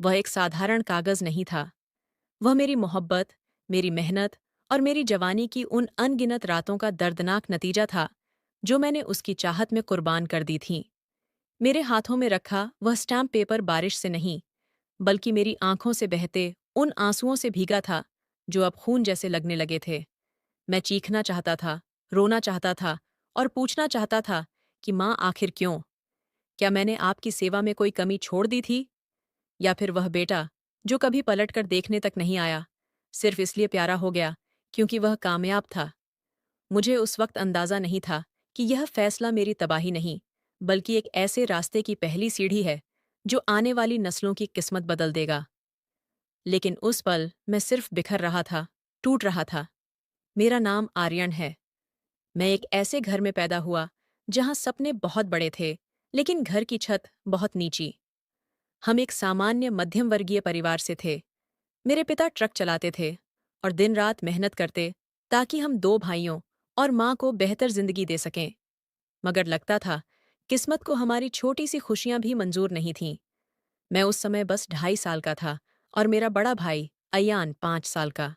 वह एक साधारण कागज नहीं था। वह मेरी मोहब्बत, मेरी मेहनत और मेरी जवानी की उन अनगिनत रातों का दर्दनाक नतीजा था जो मैंने उसकी चाहत में कुर्बान कर दी थीं। मेरे हाथों में रखा वह स्टैम्प पेपर बारिश से नहीं, बल्कि मेरी आंखों से बहते उन आंसुओं से भीगा था जो अब खून जैसे लगने लगे थे। मैं चीखना चाहता था, रोना चाहता था और पूछना चाहता था कि माँ, आखिर क्यों? क्या मैंने आपकी सेवा में कोई कमी छोड़ दी थी? या फिर वह बेटा जो कभी पलट कर देखने तक नहीं आया, सिर्फ इसलिए प्यारा हो गया क्योंकि वह कामयाब था? मुझे उस वक्त अंदाजा नहीं था कि यह फैसला मेरी तबाही नहीं, बल्कि एक ऐसे रास्ते की पहली सीढ़ी है जो आने वाली नस्लों की किस्मत बदल देगा। लेकिन उस पल मैं सिर्फ बिखर रहा था, टूट रहा था। मेरा नाम आर्यन है। मैं एक ऐसे घर में पैदा हुआ जहां सपने बहुत बड़े थे, लेकिन घर की छत बहुत नीची। हम एक सामान्य मध्यम वर्गीय परिवार से थे। मेरे पिता ट्रक चलाते थे और दिन रात मेहनत करते ताकि हम दो भाइयों और माँ को बेहतर जिंदगी दे सकें। मगर लगता था किस्मत को हमारी छोटी सी खुशियां भी मंजूर नहीं थीं। मैं उस समय बस 2.5 साल का था और मेरा बड़ा भाई अयान 5 साल का।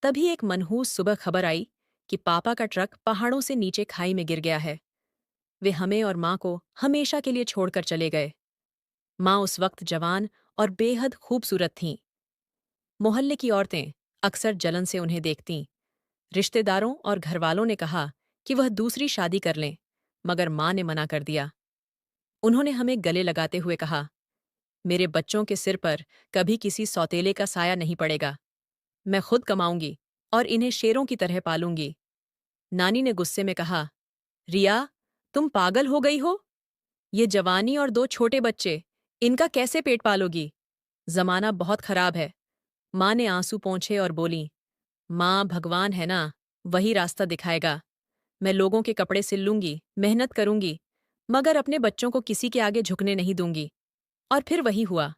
तभी एक मनहूस सुबह खबर आई कि पापा का ट्रक पहाड़ों से नीचे खाई में गिर गया है। वे हमें और माँ को हमेशा के लिए छोड़कर चले गए। माँ उस वक्त जवान और बेहद खूबसूरत थीं। मोहल्ले की औरतें अक्सर जलन से उन्हें देखतीं। रिश्तेदारों और घरवालों ने कहा कि वह दूसरी शादी कर लें, मगर माँ ने मना कर दिया। उन्होंने हमें गले लगाते हुए कहा, मेरे बच्चों के सिर पर कभी किसी सौतेले का साया नहीं पड़ेगा। मैं खुद कमाऊंगी और इन्हें शेरों की तरह पालूंगी। नानी ने गुस्से में कहा, रिया, तुम पागल हो गई हो? ये जवानी और दो छोटे बच्चे, इनका कैसे पेट पालोगी? जमाना बहुत खराब है। माँ ने आंसू पोंछे और बोली, माँ, भगवान है ना, वही रास्ता दिखाएगा। मैं लोगों के कपड़े सिल लूंगी, मेहनत करूंगी, मगर अपने बच्चों को किसी के आगे झुकने नहीं दूंगी। और फिर वही हुआ।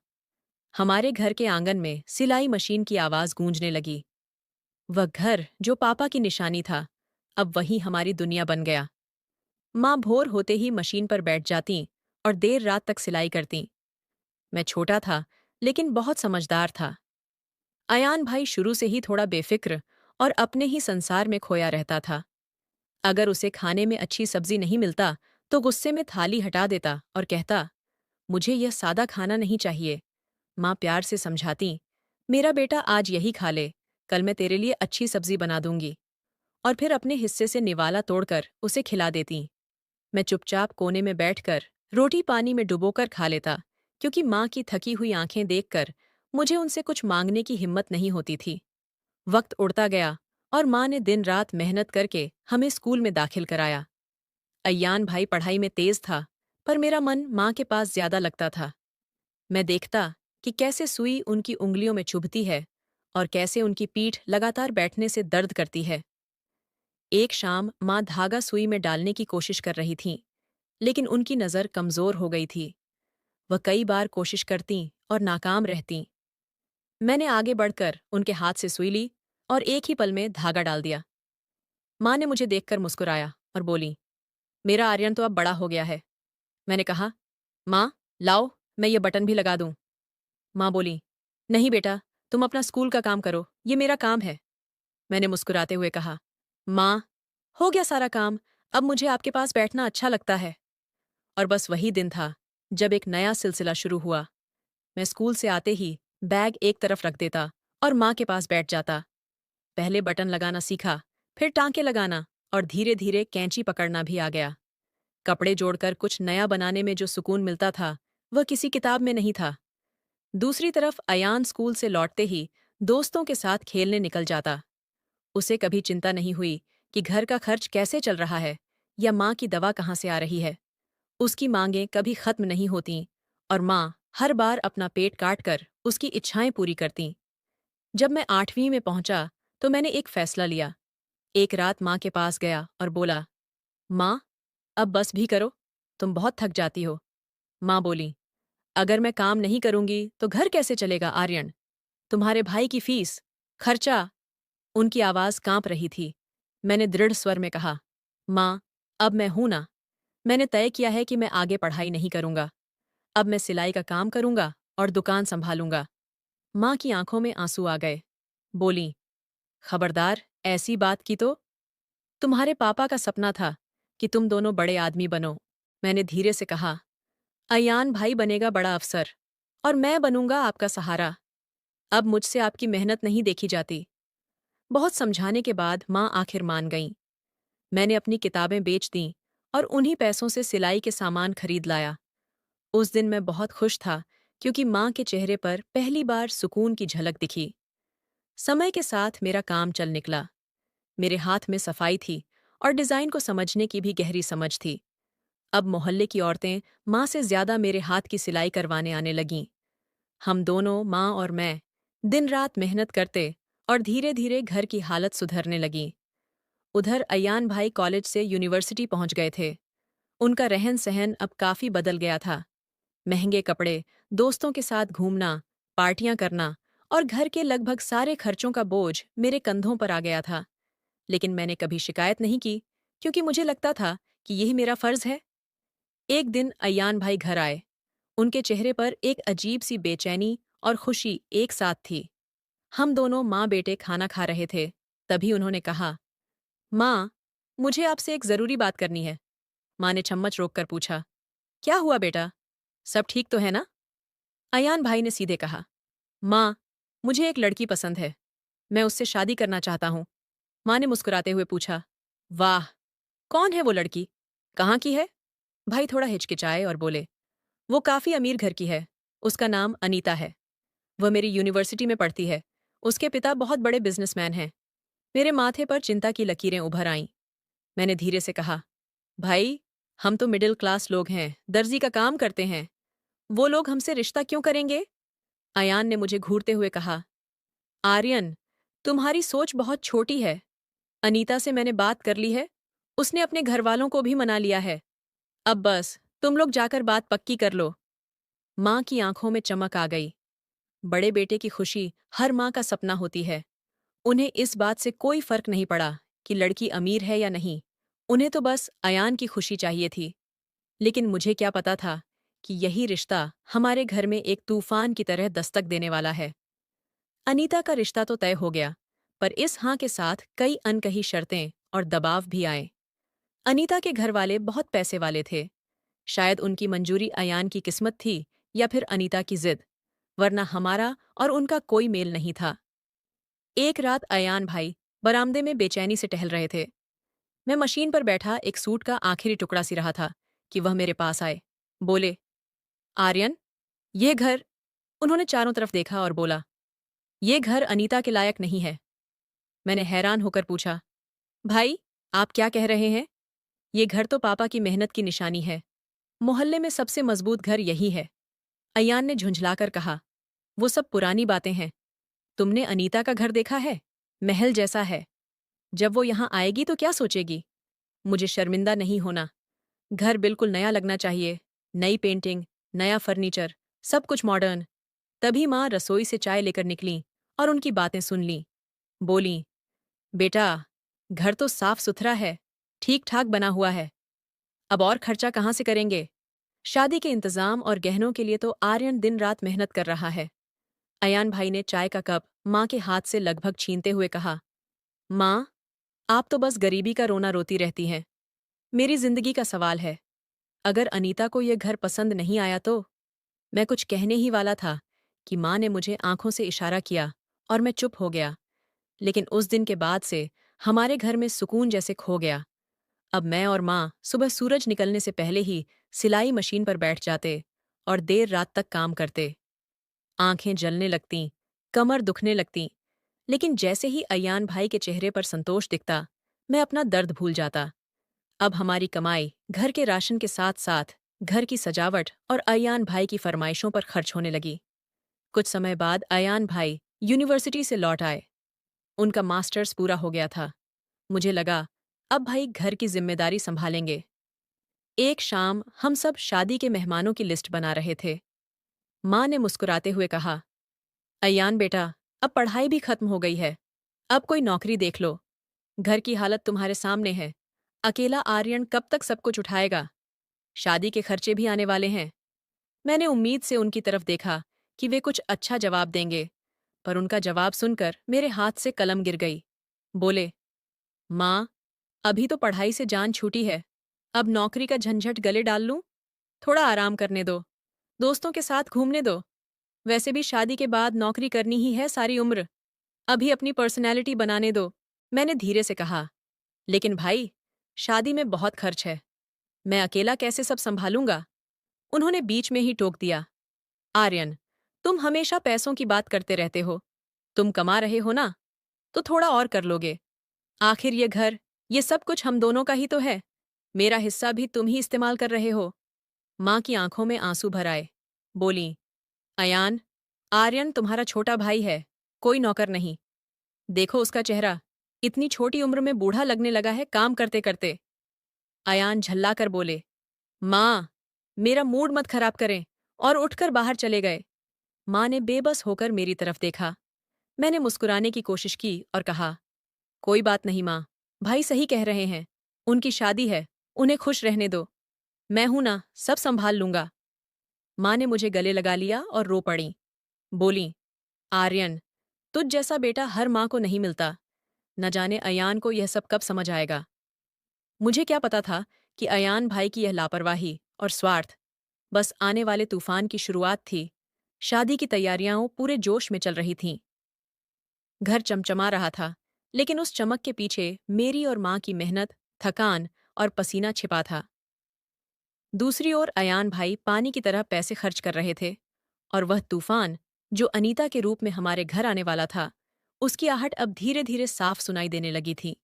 हमारे घर के आंगन में सिलाई मशीन की आवाज गूंजने लगी। वह घर जो पापा की निशानी था, अब वही हमारी दुनिया बन गया। माँ भोर होते ही मशीन पर बैठ जाती और देर रात तक सिलाई करती। मैं छोटा था, लेकिन बहुत समझदार था। अयान भाई शुरू से ही थोड़ा बेफिक्र और अपने ही संसार में खोया रहता था। अगर उसे खाने में अच्छी सब्जी नहीं मिलता तो गुस्से में थाली हटा देता और कहता, मुझे यह सादा खाना नहीं चाहिए। माँ प्यार से समझाती, मेरा बेटा आज यही खा ले, कल मैं तेरे लिए अच्छी सब्जी बना दूंगी। और फिर अपने हिस्से से निवाला तोड़कर उसे खिला देती। मैं चुपचाप कोने में बैठकर रोटी पानी में डुबोकर खा लेता, क्योंकि माँ की थकी हुई आंखें देखकर मुझे उनसे कुछ मांगने की हिम्मत नहीं होती थी। वक्त उड़ता गया और माँ ने दिन रात मेहनत करके हमें स्कूल में दाखिल कराया। अय्यान भाई पढ़ाई में तेज था, पर मेरा मन माँ के पास ज्यादा लगता था। मैं देखता कि कैसे सुई उनकी उंगलियों में चुभती है और कैसे उनकी पीठ लगातार बैठने से दर्द करती है। एक शाम माँ धागा सुई में डालने की कोशिश कर रही थीं, लेकिन उनकी नज़र कमज़ोर हो गई थी। वह कई बार कोशिश करतीं और नाकाम रहतीं। मैंने आगे बढ़कर उनके हाथ से सुई ली और एक ही पल में धागा डाल दिया। माँ ने मुझे देखकर मुस्कुराया और बोली, मेरा आर्यन तो अब बड़ा हो गया है। मैंने कहा, माँ, लाओ, मैं ये बटन भी लगा दूं। माँ बोली, नहीं बेटा, तुम अपना स्कूल का काम करो, ये मेरा काम है। मैंने मुस्कुराते हुए कहा, माँ, हो गया सारा काम, अब मुझे आपके पास बैठना अच्छा लगता है। और बस वही दिन था जब एक नया सिलसिला शुरू हुआ। मैं स्कूल से आते ही बैग एक तरफ रख देता और माँ के पास बैठ जाता। पहले बटन लगाना सीखा, फिर टांके लगाना और धीरे धीरे कैंची पकड़ना भी आ गया। कपड़े जोड़कर कुछ नया बनाने में जो सुकून मिलता था, वह किसी किताब में नहीं था। दूसरी तरफ अयान स्कूल से लौटते ही दोस्तों के साथ खेलने निकल जाता। उसे कभी चिंता नहीं हुई कि घर का खर्च कैसे चल रहा है या माँ की दवा कहाँ से आ रही है। उसकी मांगें कभी खत्म नहीं होतीं और माँ हर बार अपना पेट काट कर उसकी इच्छाएं पूरी करतीं। जब मैं 8वीं में पहुंचा तो मैंने एक फैसला लिया। एक रात माँ के पास गया और बोला, माँ, अब बस भी करो, तुम बहुत थक जाती हो। माँ बोली, अगर मैं काम नहीं करूंगी तो घर कैसे चलेगा आर्यन? तुम्हारे भाई की फीस, खर्चा। उनकी आवाज कांप रही थी। मैंने दृढ़ स्वर में कहा, माँ, अब मैं हूं ना। मैंने तय किया है कि मैं आगे पढ़ाई नहीं करूंगा। अब मैं सिलाई का काम करूंगा और दुकान संभालूंगा। माँ की आंखों में आंसू आ गए। बोली, खबरदार, ऐसी बात की तो। तुम्हारे पापा का सपना था कि तुम दोनों बड़े आदमी बनो। मैंने धीरे से कहा, अयान भाई बनेगा बड़ा अफसर और मैं बनूंगा आपका सहारा। अब मुझसे आपकी मेहनत नहीं देखी जाती। बहुत समझाने के बाद माँ आखिर मान गईं। मैंने अपनी किताबें बेच दीं और उन्हीं पैसों से सिलाई के सामान खरीद लाया। उस दिन मैं बहुत खुश था क्योंकि माँ के चेहरे पर पहली बार सुकून की झलक दिखी। समय के साथ मेरा काम चल निकला। मेरे हाथ में सफाई थी और डिजाइन को समझने की भी गहरी समझ थी। अब मोहल्ले की औरतें माँ से ज्यादा मेरे हाथ की सिलाई करवाने आने लगीं। हम दोनों, माँ और मैं, दिन रात मेहनत करते और धीरे धीरे घर की हालत सुधरने लगी। उधर अयान भाई कॉलेज से यूनिवर्सिटी पहुंच गए थे। उनका रहन सहन अब काफी बदल गया था। महंगे कपड़े, दोस्तों के साथ घूमना, पार्टियां करना और घर के लगभग सारे खर्चों का बोझ मेरे कंधों पर आ गया था। लेकिन मैंने कभी शिकायत नहीं की क्योंकि मुझे लगता था कि यही मेरा फर्ज है। एक दिन अयान भाई घर आए। उनके चेहरे पर एक अजीब सी बेचैनी और खुशी एक साथ थी। हम दोनों माँ बेटे खाना खा रहे थे। तभी उन्होंने कहा, माँ, मुझे आपसे एक जरूरी बात करनी है। माँ ने चम्मच रोककर पूछा, क्या हुआ बेटा? सब ठीक तो है ना? अयान भाई ने सीधे कहा, माँ, मुझे एक लड़की पसंद है। मैं उससे शादी करना चाहता हूँ। माँ ने मुस्कुराते हुए पूछा, वाह, कौन है वो लड़की? कहाँ की है? भाई थोड़ा हिचकिचाए और बोले, वो काफी अमीर घर की है। उसका नाम अनीता है। वह मेरी यूनिवर्सिटी में पढ़ती है। उसके पिता बहुत बड़े बिजनेसमैन हैं। मेरे माथे पर चिंता की लकीरें उभर आईं। मैंने धीरे से कहा, भाई, हम तो मिडिल क्लास लोग हैं, दर्जी का काम करते हैं। वो लोग हमसे रिश्ता क्यों करेंगे? अयान ने मुझे घूरते हुए कहा, आर्यन, तुम्हारी सोच बहुत छोटी है। अनीता से मैंने बात कर ली है। उसने अपने घरवालों को भी मना लिया है। अब बस तुम लोग जाकर बात पक्की कर लो। माँ की आंखों में चमक आ गई। बड़े बेटे की खुशी हर माँ का सपना होती है। उन्हें इस बात से कोई फर्क नहीं पड़ा कि लड़की अमीर है या नहीं। उन्हें तो बस अयान की खुशी चाहिए थी। लेकिन मुझे क्या पता था कि यही रिश्ता हमारे घर में एक तूफान की तरह दस्तक देने वाला है। अनीता का रिश्ता तो तय हो गया, पर इस हाँ के साथ कई अनकही शर्तें और दबाव भी आए। अनीता के घर वाले बहुत पैसे वाले थे। शायद उनकी मंजूरी अयान की किस्मत थी या फिर अनीता की जिद, वरना हमारा और उनका कोई मेल नहीं था। एक रात अयान भाई बरामदे में बेचैनी से टहल रहे थे। मैं मशीन पर बैठा एक सूट का आखिरी टुकड़ा सी रहा था कि वह मेरे पास आए। बोले, आर्यन, ये घर। उन्होंने चारों तरफ देखा और बोला, ये घर अनीता के लायक नहीं है। मैंने हैरान होकर पूछा, भाई, आप क्या कह रहे हैं? ये घर तो पापा की मेहनत की निशानी है। मोहल्ले में सबसे मजबूत घर यही है। अयान ने झुंझलाकर कहा, वो सब पुरानी बातें हैं। तुमने अनीता का घर देखा है? महल जैसा है। जब वो यहाँ आएगी तो क्या सोचेगी? मुझे शर्मिंदा नहीं होना। घर बिल्कुल नया लगना चाहिए। नई पेंटिंग, नया फर्नीचर, सब कुछ मॉडर्न। तभी माँ रसोई से चाय लेकर निकलीं और उनकी बातें सुन लीं। बोलीं, बेटा, घर तो साफ सुथरा है, ठीक ठाक बना हुआ है। अब और खर्चा कहाँ से करेंगे? शादी के इंतजाम और गहनों के लिए तो आर्यन दिन रात मेहनत कर रहा है। अयान भाई ने चाय का कप माँ के हाथ से लगभग छीनते हुए कहा, माँ, आप तो बस गरीबी का रोना रोती रहती हैं। मेरी जिंदगी का सवाल है। अगर अनीता को यह घर पसंद नहीं आया तो? मैं कुछ कहने ही वाला था कि माँ ने मुझे आंखों से इशारा किया और मैं चुप हो गया। लेकिन उस दिन के बाद से हमारे घर में सुकून जैसे खो गया। अब मैं और माँ सुबह सूरज निकलने से पहले ही सिलाई मशीन पर बैठ जाते और देर रात तक काम करते। आंखें जलने लगतीं, कमर दुखने लगती, लेकिन जैसे ही अयान भाई के चेहरे पर संतोष दिखता, मैं अपना दर्द भूल जाता। अब हमारी कमाई घर के राशन के साथ साथ घर की सजावट और अयान भाई की फरमाइशों पर खर्च होने लगी। कुछ समय बाद अयान भाई यूनिवर्सिटी से लौट आए। उनका मास्टर्स पूरा हो गया था। मुझे लगा, अब भाई घर की जिम्मेदारी संभालेंगे। एक शाम हम सब शादी के मेहमानों की लिस्ट बना रहे थे। माँ ने मुस्कुराते हुए कहा, अयान बेटा, अब पढ़ाई भी खत्म हो गई है। अब कोई नौकरी देख लो। घर की हालत तुम्हारे सामने है। अकेला आर्यन कब तक सब कुछ उठाएगा? शादी के खर्चे भी आने वाले हैं। मैंने उम्मीद से उनकी तरफ देखा कि वे कुछ अच्छा जवाब देंगे, पर उनका जवाब सुनकर मेरे हाथ से कलम गिर गई। बोले, माँ, अभी तो पढ़ाई से जान छूटी है। अब नौकरी का झंझट गले डाल लूं? थोड़ा आराम करने दो, दोस्तों के साथ घूमने दो। वैसे भी शादी के बाद नौकरी करनी ही है सारी उम्र। अभी अपनी पर्सनैलिटी बनाने दो, मैंने धीरे से कहा। लेकिन भाई, शादी में बहुत खर्च है। मैं अकेला कैसे सब संभालूंगा? उन्होंने बीच में ही टोक दिया। आर्यन, तुम हमेशा पैसों की बात करते रहते हो। तुम कमा रहे हो ना, तो थोड़ा और कर लोगे। आखिर ये घर, ये सब कुछ हम दोनों का ही तो है। मेरा हिस्सा भी तुम ही इस्तेमाल कर रहे हो। माँ की आंखों में आंसू भर आए। बोली, अयान, आर्यन तुम्हारा छोटा भाई है, कोई नौकर नहीं। देखो उसका चेहरा, इतनी छोटी उम्र में बूढ़ा लगने लगा है काम करते करते। अयान झल्लाकर बोले, माँ, मेरा मूड मत खराब करें, और उठकर बाहर चले गए। माँ ने बेबस होकर मेरी तरफ देखा। मैंने मुस्कुराने की कोशिश की और कहा, कोई बात नहीं माँ, भाई सही कह रहे हैं। उनकी शादी है, उन्हें खुश रहने दो। मैं हूं ना, सब संभाल लूंगा। माँ ने मुझे गले लगा लिया और रो पड़ी। बोली, आर्यन, तुझ जैसा बेटा हर माँ को नहीं मिलता। न जाने अयान को यह सब कब समझ आएगा। मुझे क्या पता था कि अयान भाई की यह लापरवाही और स्वार्थ बस आने वाले तूफान की शुरुआत थी। शादी की तैयारियां पूरे जोश में चल रही थीं। घर चमचमा रहा था, लेकिन उस चमक के पीछे मेरी और माँ की मेहनत, थकान और पसीना छिपा था। दूसरी ओर अयान भाई पानी की तरह पैसे खर्च कर रहे थे, और वह तूफान जो अनीता के रूप में हमारे घर आने वाला था, उसकी आहट अब धीरे धीरे साफ सुनाई देने लगी थी।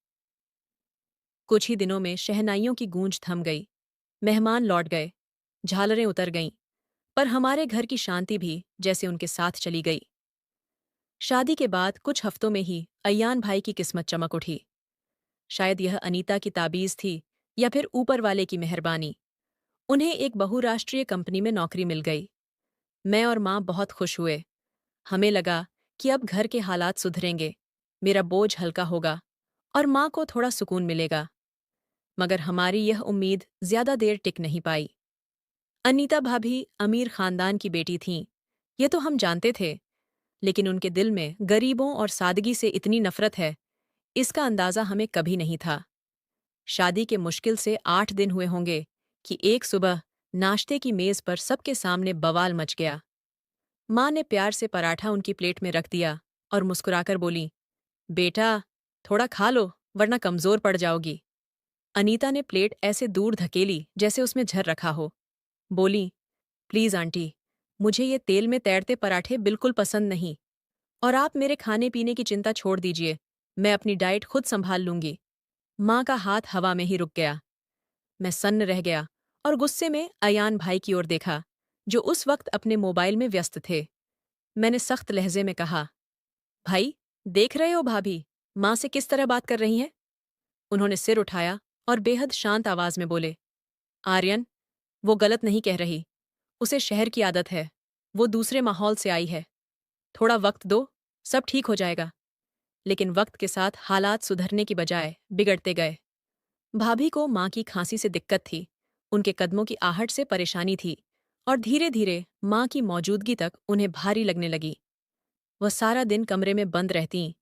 कुछ ही दिनों में शहनाइयों की गूंज थम गई, मेहमान लौट गए, झालरें उतर गईं, पर हमारे घर की शांति भी जैसे उनके साथ चली गई। शादी के बाद कुछ हफ्तों में ही अयान भाई की किस्मत चमक उठी। शायद यह अनीता की ताबीज थी, या फिर ऊपर वाले की मेहरबानी। उन्हें एक बहुराष्ट्रीय कंपनी में नौकरी मिल गई। मैं और माँ बहुत खुश हुए। हमें लगा कि अब घर के हालात सुधरेंगे, मेरा बोझ हल्का होगा और माँ को थोड़ा सुकून मिलेगा। मगर हमारी यह उम्मीद ज्यादा देर टिक नहीं पाई। अनीता भाभी अमीर खानदान की बेटी थीं, ये तो हम जानते थे, लेकिन उनके दिल में गरीबों और सादगी से इतनी नफरत है, इसका अंदाजा हमें कभी नहीं था। शादी के मुश्किल से 8 दिन हुए होंगे कि एक सुबह नाश्ते की मेज पर सबके सामने बवाल मच गया। माँ ने प्यार से पराठा उनकी प्लेट में रख दिया और मुस्कुराकर बोली, बेटा, थोड़ा खा लो, वरना कमजोर पड़ जाओगी। अनीता ने प्लेट ऐसे दूर धकेली जैसे उसमें झर रखा हो। बोली, प्लीज आंटी, मुझे ये तेल में तैरते पराठे बिल्कुल पसंद नहीं, और आप मेरे खाने पीने की चिंता छोड़ दीजिए, मैं अपनी डाइट खुद संभाल लूंगी। माँ का हाथ हवा में ही रुक गया। मैं सन्न रह गया और गुस्से में अयान भाई की ओर देखा, जो उस वक्त अपने मोबाइल में व्यस्त थे। मैंने सख्त लहजे में कहा, भाई, देख रहे हो भाभी माँ से किस तरह बात कर रही हैं? उन्होंने सिर उठाया और बेहद शांत आवाज में बोले, आर्यन, वो गलत नहीं कह रही। उसे शहर की आदत है, वो दूसरे माहौल से आई है। थोड़ा वक्त दो, सब ठीक हो जाएगा। लेकिन वक्त के साथ हालात सुधरने की बजाय बिगड़ते गए। भाभी को माँ की खांसी से दिक्कत थी, उनके कदमों की आहट से परेशानी थी, और धीरे धीरे माँ की मौजूदगी तक उन्हें भारी लगने लगी। वह सारा दिन कमरे में बंद रहतीं,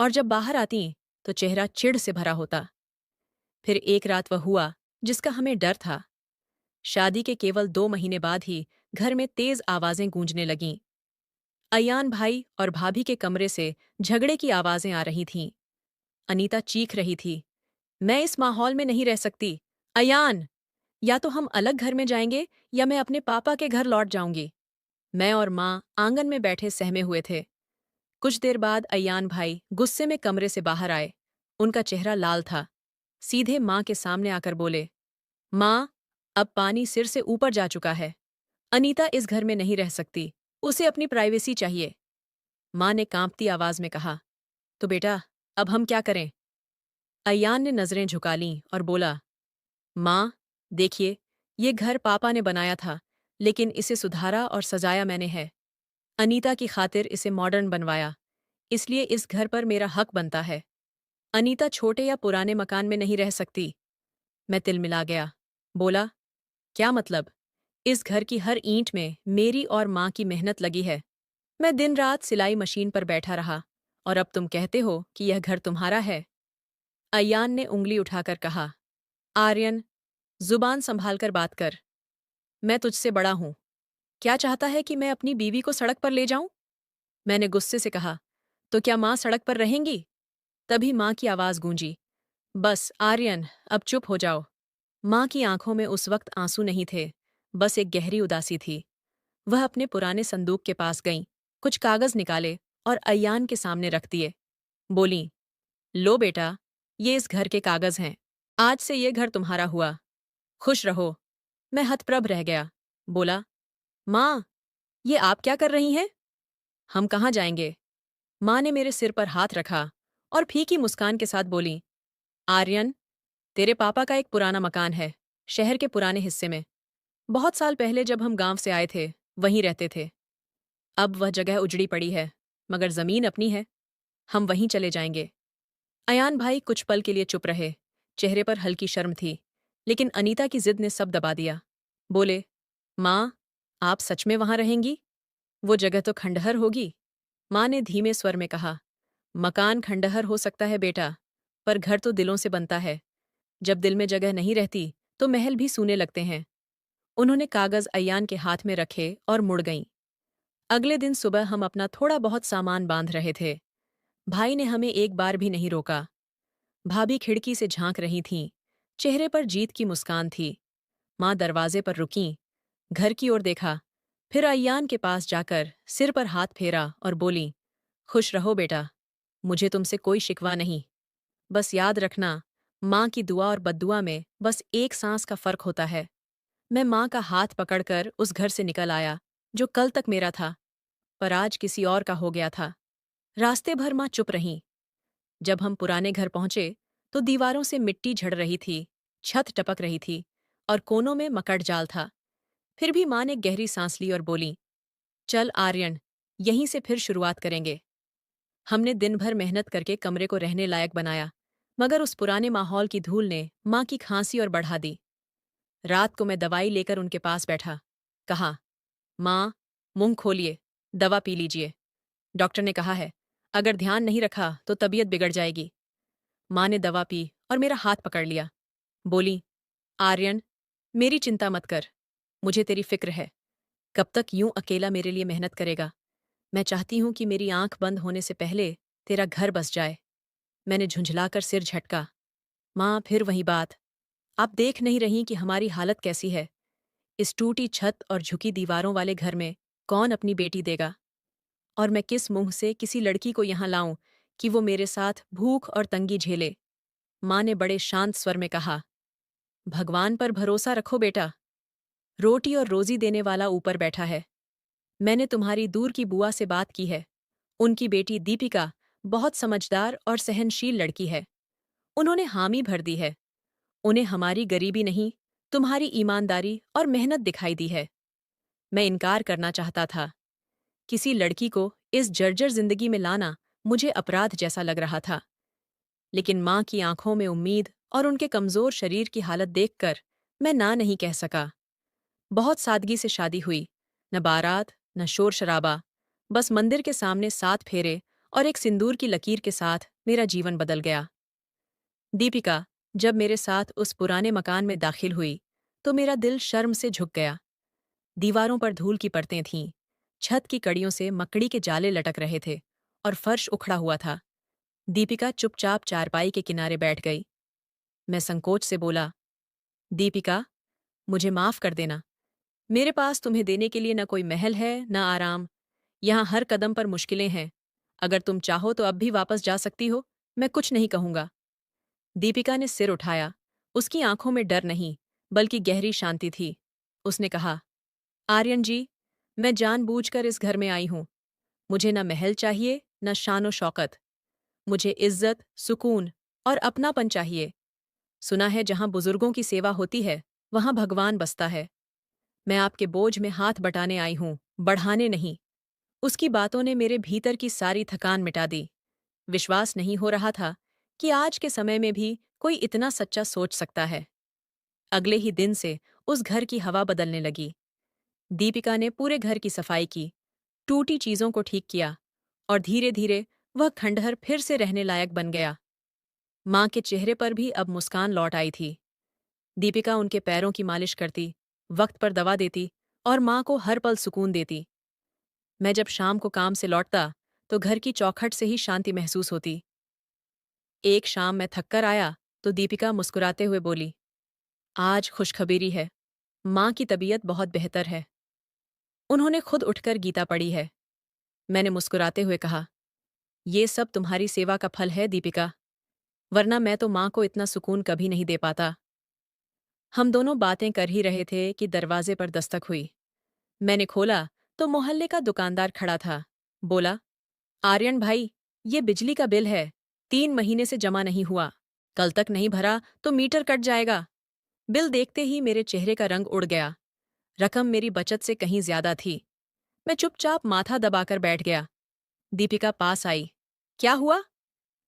और जब बाहर आतीं तो चेहरा चिढ़ से भरा होता। फिर एक रात वह हुआ जिसका हमें डर था। शादी के केवल 2 महीने बाद ही घर में तेज आवाजें गूंजने लगीं। अयान भाई और भाभी के कमरे से झगड़े की आवाजें आ रही थीं। अनीता चीख रही थी, मैं इस माहौल में नहीं रह सकती। अयान, या तो हम अलग घर में जाएंगे या मैं अपने पापा के घर लौट जाऊंगी। मैं और माँ आंगन में बैठे सहमे हुए थे। कुछ देर बाद अयान भाई गुस्से में कमरे से बाहर आए। उनका चेहरा लाल था। सीधे माँ के सामने आकर बोले, माँ, अब पानी सिर से ऊपर जा चुका है। अनीता इस घर में नहीं रह सकती, उसे अपनी प्राइवेसी चाहिए। माँ ने कांपती आवाज में कहा, तो बेटा, अब हम क्या करें? अयान ने नजरें झुका लीं और बोला, माँ, देखिए, ये घर पापा ने बनाया था, लेकिन इसे सुधारा और सजाया मैंने है। अनीता की खातिर इसे मॉडर्न बनवाया, इसलिए इस घर पर मेरा हक बनता है। अनीता छोटे या पुराने मकान में नहीं रह सकती। मैं तिलमिला गया। बोला, क्या मतलब? इस घर की हर ईंट में मेरी और माँ की मेहनत लगी है। मैं दिन रात सिलाई मशीन पर बैठा रहा, और अब तुम कहते हो कि यह घर तुम्हारा है। अय्यान ने उंगली उठाकर कहा, आर्यन, जुबान संभाल कर बात कर। मैं तुझसे बड़ा हूं। क्या चाहता है कि मैं अपनी बीवी को सड़क पर ले जाऊं? मैंने गुस्से से कहा, तो क्या माँ सड़क पर रहेंगी? तभी माँ की आवाज गूंजी, बस आर्यन, अब चुप हो जाओ। माँ की आंखों में उस वक्त आंसू नहीं थे, बस एक गहरी उदासी थी। वह अपने पुराने संदूक के पास गईं, कुछ कागज निकाले और अय्यान के सामने रख दिए। बोलीं, लो बेटा, ये इस घर के कागज हैं। आज से ये घर तुम्हारा हुआ। खुश रहो। मैं हतप्रभ रह गया। बोला, माँ, ये आप क्या कर रही हैं? हम कहाँ जाएंगे? माँ ने मेरे सिर पर हाथ रखा और फीकी मुस्कान के साथ बोली, आर्यन, तेरे पापा का एक पुराना मकान है, शहर के पुराने हिस्से में। बहुत साल पहले जब हम गांव से आए थे, वहीं रहते थे। अब वह जगह उजड़ी पड़ी है, मगर जमीन अपनी है। हम वहीं चले जाएंगे। अयान भाई कुछ पल के लिए चुप रहे। चेहरे पर हल्की शर्म थी, लेकिन अनीता की जिद ने सब दबा दिया। बोले, माँ, आप सच में वहां रहेंगी? वो जगह तो खंडहर होगी। माँ ने धीमे स्वर में कहा, मकान खंडहर हो सकता है बेटा, पर घर तो दिलों से बनता है। जब दिल में जगह नहीं रहती, तो महल भी सूने लगते हैं। उन्होंने कागज अय्यान के हाथ में रखे और मुड़ गईं। अगले दिन सुबह हम अपना थोड़ा बहुत सामान बांध रहे थे। भाई ने हमें एक बार भी नहीं रोका। भाभी खिड़की से झांक रही थीं। चेहरे पर जीत की मुस्कान थी। माँ दरवाजे पर रुकीं, घर की ओर देखा, फिर अय्यान के पास जाकर सिर पर हाथ फेरा और बोलीं, खुश रहो बेटा, मुझे तुमसे कोई शिकवा नहीं। बस याद रखना, माँ की दुआ और बद्दुआ में बस एक सांस का फर्क होता है। मैं माँ का हाथ पकड़कर उस घर से निकल आया, जो कल तक मेरा था, पर आज किसी और का हो गया था। रास्ते भर माँ चुप रहीं। जब हम पुराने घर पहुंचे, तो दीवारों से मिट्टी झड़ रही थी, छत टपक रही थी, और कोनों में मकड़ जाल था। फिर भी माँ ने गहरी सांस ली और बोली, चल आर्यन, यहीं से फिर शुरुआत करेंगे। हमने दिन भर मेहनत करके कमरे को रहने लायक बनाया, मगर उस पुराने माहौल की धूल ने माँ की खांसी और बढ़ा दी। रात को मैं दवाई लेकर उनके पास बैठा। कहा, माँ, मुंह खोलिए, दवा पी लीजिए। डॉक्टर ने कहा है, अगर ध्यान नहीं रखा तो तबीयत बिगड़ जाएगी। माँ ने दवा पी और मेरा हाथ पकड़ लिया। बोली, आर्यन, मेरी चिंता मत कर। मुझे तेरी फिक्र है। कब तक यूं अकेला मेरे लिए मेहनत करेगा? मैं चाहती हूं कि मेरी आंख बंद होने से पहले तेरा घर बस जाए। मैंने झुंझलाकर सिर झटका। माँ, फिर वही बात। आप देख नहीं रही कि हमारी हालत कैसी है? इस टूटी छत और झुकी दीवारों वाले घर में कौन अपनी बेटी देगा? और मैं किस मुंह से किसी लड़की को यहां लाऊं कि वो मेरे साथ भूख और तंगी झेले? माँ ने बड़े शांत स्वर में कहा, भगवान पर भरोसा रखो बेटा। रोटी और रोजी देने वाला ऊपर बैठा है। मैंने तुम्हारी दूर की बुआ से बात की है। उनकी बेटी दीपिका बहुत समझदार और सहनशील लड़की है। उन्होंने हामी भर दी है। उन्हें हमारी गरीबी नहीं, तुम्हारी ईमानदारी और मेहनत दिखाई दी है। मैं इनकार करना चाहता था। किसी लड़की को इस जर्जर जिंदगी में लाना मुझे अपराध जैसा लग रहा था। लेकिन माँ की आंखों में उम्मीद और उनके कमजोर शरीर की हालत देखकर मैं ना नहीं कह सका। बहुत सादगी से शादी हुई। न बारात, न शोर शराबा। बस मंदिर के सामने 7 फेरे और एक सिंदूर की लकीर के साथ मेरा जीवन बदल गया। दीपिका जब मेरे साथ उस पुराने मकान में दाखिल हुई, तो मेरा दिल शर्म से झुक गया। दीवारों पर धूल की परतें थीं, छत की कड़ियों से मकड़ी के जाले लटक रहे थे, और फर्श उखड़ा हुआ था। दीपिका चुपचाप चारपाई के किनारे बैठ गई। मैं संकोच से बोला, दीपिका, मुझे माफ कर देना। मेरे पास तुम्हें देने के लिए न कोई महल है, न आराम। यहाँ हर कदम पर मुश्किलें हैं। अगर तुम चाहो तो अब भी वापस जा सकती हो, मैं कुछ नहीं कहूंगा। दीपिका ने सिर उठाया। उसकी आंखों में डर नहीं, बल्कि गहरी शांति थी। उसने कहा, आर्यन जी, मैं जानबूझकर इस घर में आई हूं। मुझे न महल चाहिए, न शानो शौकत। मुझे इज्जत, सुकून और अपनापन चाहिए। सुना है जहां बुजुर्गों की सेवा होती है, वहां भगवान बसता है। मैं आपके बोझ में हाथ बटाने आई हूं, बढ़ाने नहीं। उसकी बातों ने मेरे भीतर की सारी थकान मिटा दी। विश्वास नहीं हो रहा था कि आज के समय में भी कोई इतना सच्चा सोच सकता है। अगले ही दिन से उस घर की हवा बदलने लगी। दीपिका ने पूरे घर की सफाई की। टूटी चीजों को ठीक किया और धीरे धीरे वह खंडहर फिर से रहने लायक बन गया। माँ के चेहरे पर भी अब मुस्कान लौट आई थी। दीपिका उनके पैरों की मालिश करती, वक्त पर दवा देती और माँ को हर पल सुकून देती। मैं जब शाम को काम से लौटता तो घर की चौखट से ही शांति महसूस होती। एक शाम मैं थककर आया तो दीपिका मुस्कुराते हुए बोली, आज खुशखबरी है, माँ की तबीयत बहुत बेहतर है। उन्होंने खुद उठकर गीता पढ़ी है। मैंने मुस्कुराते हुए कहा, ये सब तुम्हारी सेवा का फल है दीपिका, वरना मैं तो माँ को इतना सुकून कभी नहीं दे पाता। हम दोनों बातें कर ही रहे थे कि दरवाजे पर दस्तक हुई। मैंने खोला तो मोहल्ले का दुकानदार खड़ा था। बोला, आर्यन भाई, ये बिजली का बिल है, 3 महीने से जमा नहीं हुआ। कल तक नहीं भरा तो मीटर कट जाएगा। बिल देखते ही मेरे चेहरे का रंग उड़ गया। रकम मेरी बचत से कहीं ज्यादा थी। मैं चुपचाप माथा दबाकर बैठ गया। दीपिका पास आई। क्या हुआ?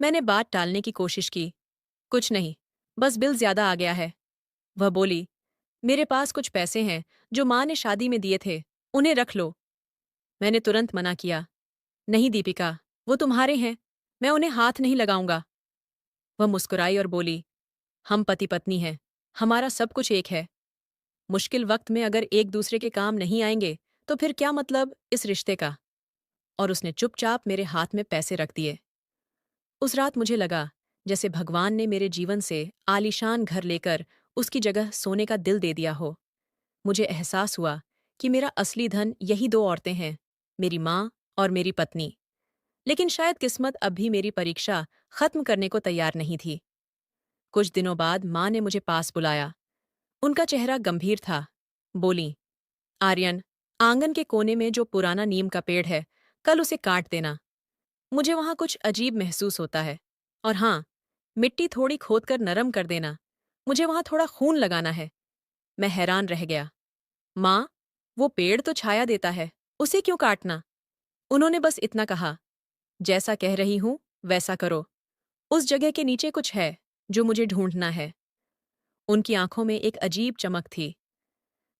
मैंने बात टालने की कोशिश की। कुछ नहीं, बस बिल ज्यादा आ गया है। वह बोली, मेरे पास कुछ पैसे हैं जो माँ ने शादी में दिए थे, उन्हें रख लो। मैंने तुरंत मना किया। नहीं दीपिका, वो तुम्हारे हैं, मैं उन्हें हाथ नहीं लगाऊंगा। वह मुस्कुराई और बोली, हम पति पत्नी हैं, हमारा सब कुछ एक है। मुश्किल वक्त में अगर एक दूसरे के काम नहीं आएंगे तो फिर क्या मतलब इस रिश्ते का। और उसने चुपचाप मेरे हाथ में पैसे रख दिए। उस रात मुझे लगा जैसे भगवान ने मेरे जीवन से आलीशान घर लेकर उसकी जगह सोने का दिल दे दिया हो। मुझे एहसास हुआ कि मेरा असली धन यही दो औरतें हैं, मेरी माँ और मेरी पत्नी। लेकिन शायद किस्मत अब भी मेरी परीक्षा खत्म करने को तैयार नहीं थी। कुछ दिनों बाद माँ ने मुझे पास बुलाया। उनका चेहरा गंभीर था। बोली, आर्यन, आंगन के कोने में जो पुराना नीम का पेड़ है, कल उसे काट देना। मुझे वहां कुछ अजीब महसूस होता है। और हाँ, मिट्टी थोड़ी खोदकर नरम कर देना। मुझे वहां थोड़ा खून लगाना है। मैं हैरान रह गया। माँ, वो पेड़ तो छाया देता है, उसे क्यों काटना? उन्होंने बस इतना कहा, जैसा कह रही हूं वैसा करो। उस जगह के नीचे कुछ है जो मुझे ढूंढना है। उनकी आंखों में एक अजीब चमक थी।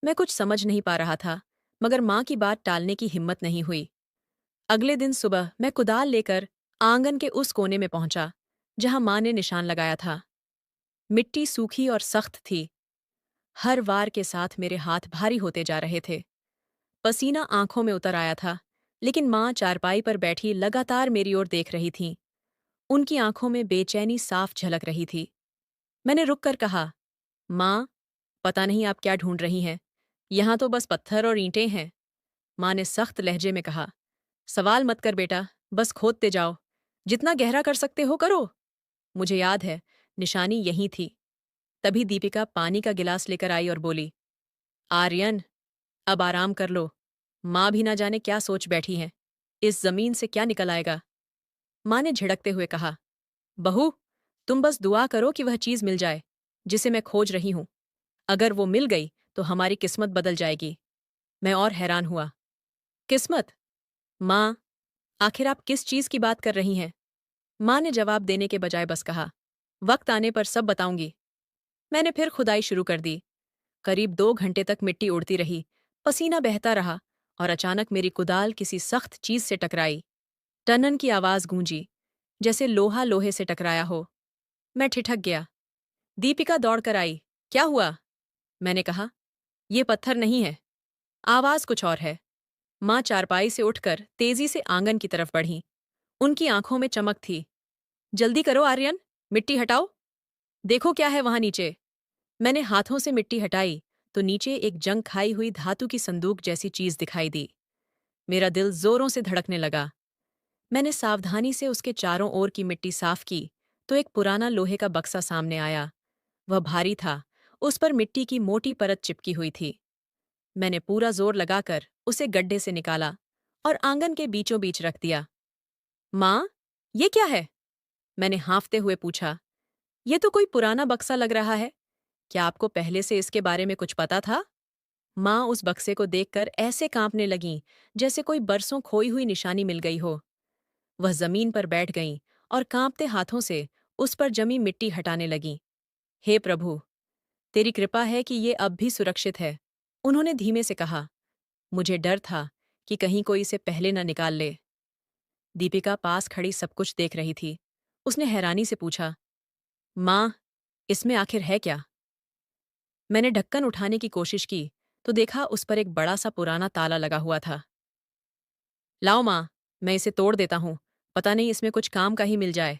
मैं कुछ समझ नहीं पा रहा था, मगर माँ की बात टालने की हिम्मत नहीं हुई। अगले दिन सुबह मैं कुदाल लेकर आंगन के उस कोने में पहुंचा जहां माँ ने निशान लगाया था। मिट्टी सूखी और सख्त थी। हर वार के साथ मेरे हाथ भारी होते जा रहे थे। पसीना आंखों में उतर आया था, लेकिन माँ चारपाई पर बैठी लगातार मेरी ओर देख रही थीं। उनकी आंखों में बेचैनी साफ झलक रही थी। मैंने रुककर कहा, माँ, पता नहीं आप क्या ढूंढ रही हैं। यहां तो बस पत्थर और ईंटें हैं। माँ ने सख्त लहजे में कहा, सवाल मत कर बेटा, बस खोदते जाओ। जितना गहरा कर सकते हो करो। मुझे याद है, निशानी यहीं थी। तभी दीपिका पानी का गिलास लेकर आई और बोली, आर्यन, अब आराम कर लो। माँ भी ना जाने क्या सोच बैठी हैं। इस जमीन से क्या निकल आएगा? माँ ने झिड़कते हुए कहा, बहू, तुम बस दुआ करो कि वह चीज मिल जाए जिसे मैं खोज रही हूं। अगर वो मिल गई तो हमारी किस्मत बदल जाएगी। मैं और हैरान हुआ। किस्मत? माँ, आखिर आप किस चीज की बात कर रही हैं? माँ ने जवाब देने के बजाय बस कहा, वक्त आने पर सब बताऊंगी। मैंने फिर खुदाई शुरू कर दी। करीब 2 घंटे तक मिट्टी उड़ती रही, पसीना बहता रहा और अचानक मेरी कुदाल किसी सख्त चीज से टकराई। टनन की आवाज गूंजी, जैसे लोहा लोहे से टकराया हो। मैं ठिठक गया। दीपिका दौड़कर आई। क्या हुआ? मैंने कहा, ये पत्थर नहीं है। आवाज कुछ और है। माँ चारपाई से उठकर तेजी से आंगन की तरफ बढ़ी। उनकी आंखों में चमक थी। जल्दी करो आर्यन, मिट्टी हटाओ। देखो क्या है वहां नीचे। मैंने हाथों से मिट्टी हटाई तो नीचे एक जंग खाई हुई धातु की संदूक जैसी चीज दिखाई दी। मेरा दिल जोरों से धड़कने लगा। मैंने सावधानी से उसके चारों ओर की मिट्टी साफ की तो एक पुराना लोहे का बक्सा सामने आया। वह भारी था, उस पर मिट्टी की मोटी परत चिपकी हुई थी। मैंने पूरा जोर लगाकर उसे गड्ढे से निकाला और आंगन के बीचों बीच रख दिया। माँ, ये क्या है? मैंने हाँफते हुए पूछा। ये तो कोई पुराना बक्सा लग रहा है। क्या आपको पहले से इसके बारे में कुछ पता था? माँ उस बक्से को देखकर ऐसे कांपने लगीं जैसे कोई बरसों खोई हुई निशानी मिल गई हो। वह जमीन पर बैठ गईं और कांपते हाथों से उस पर जमी मिट्टी हटाने लगीं। हे प्रभु, तेरी कृपा है कि ये अब भी सुरक्षित है, उन्होंने धीमे से कहा। मुझे डर था कि कहीं कोई इसे पहले न निकाल ले। दीपिका पास खड़ी सब कुछ देख रही थी। उसने हैरानी से पूछा, माँ, इसमें आखिर है क्या? मैंने ढक्कन उठाने की कोशिश की तो देखा उस पर एक बड़ा सा पुराना ताला लगा हुआ था। लाओ माँ, मैं इसे तोड़ देता हूँ, पता नहीं इसमें कुछ काम का ही मिल जाए।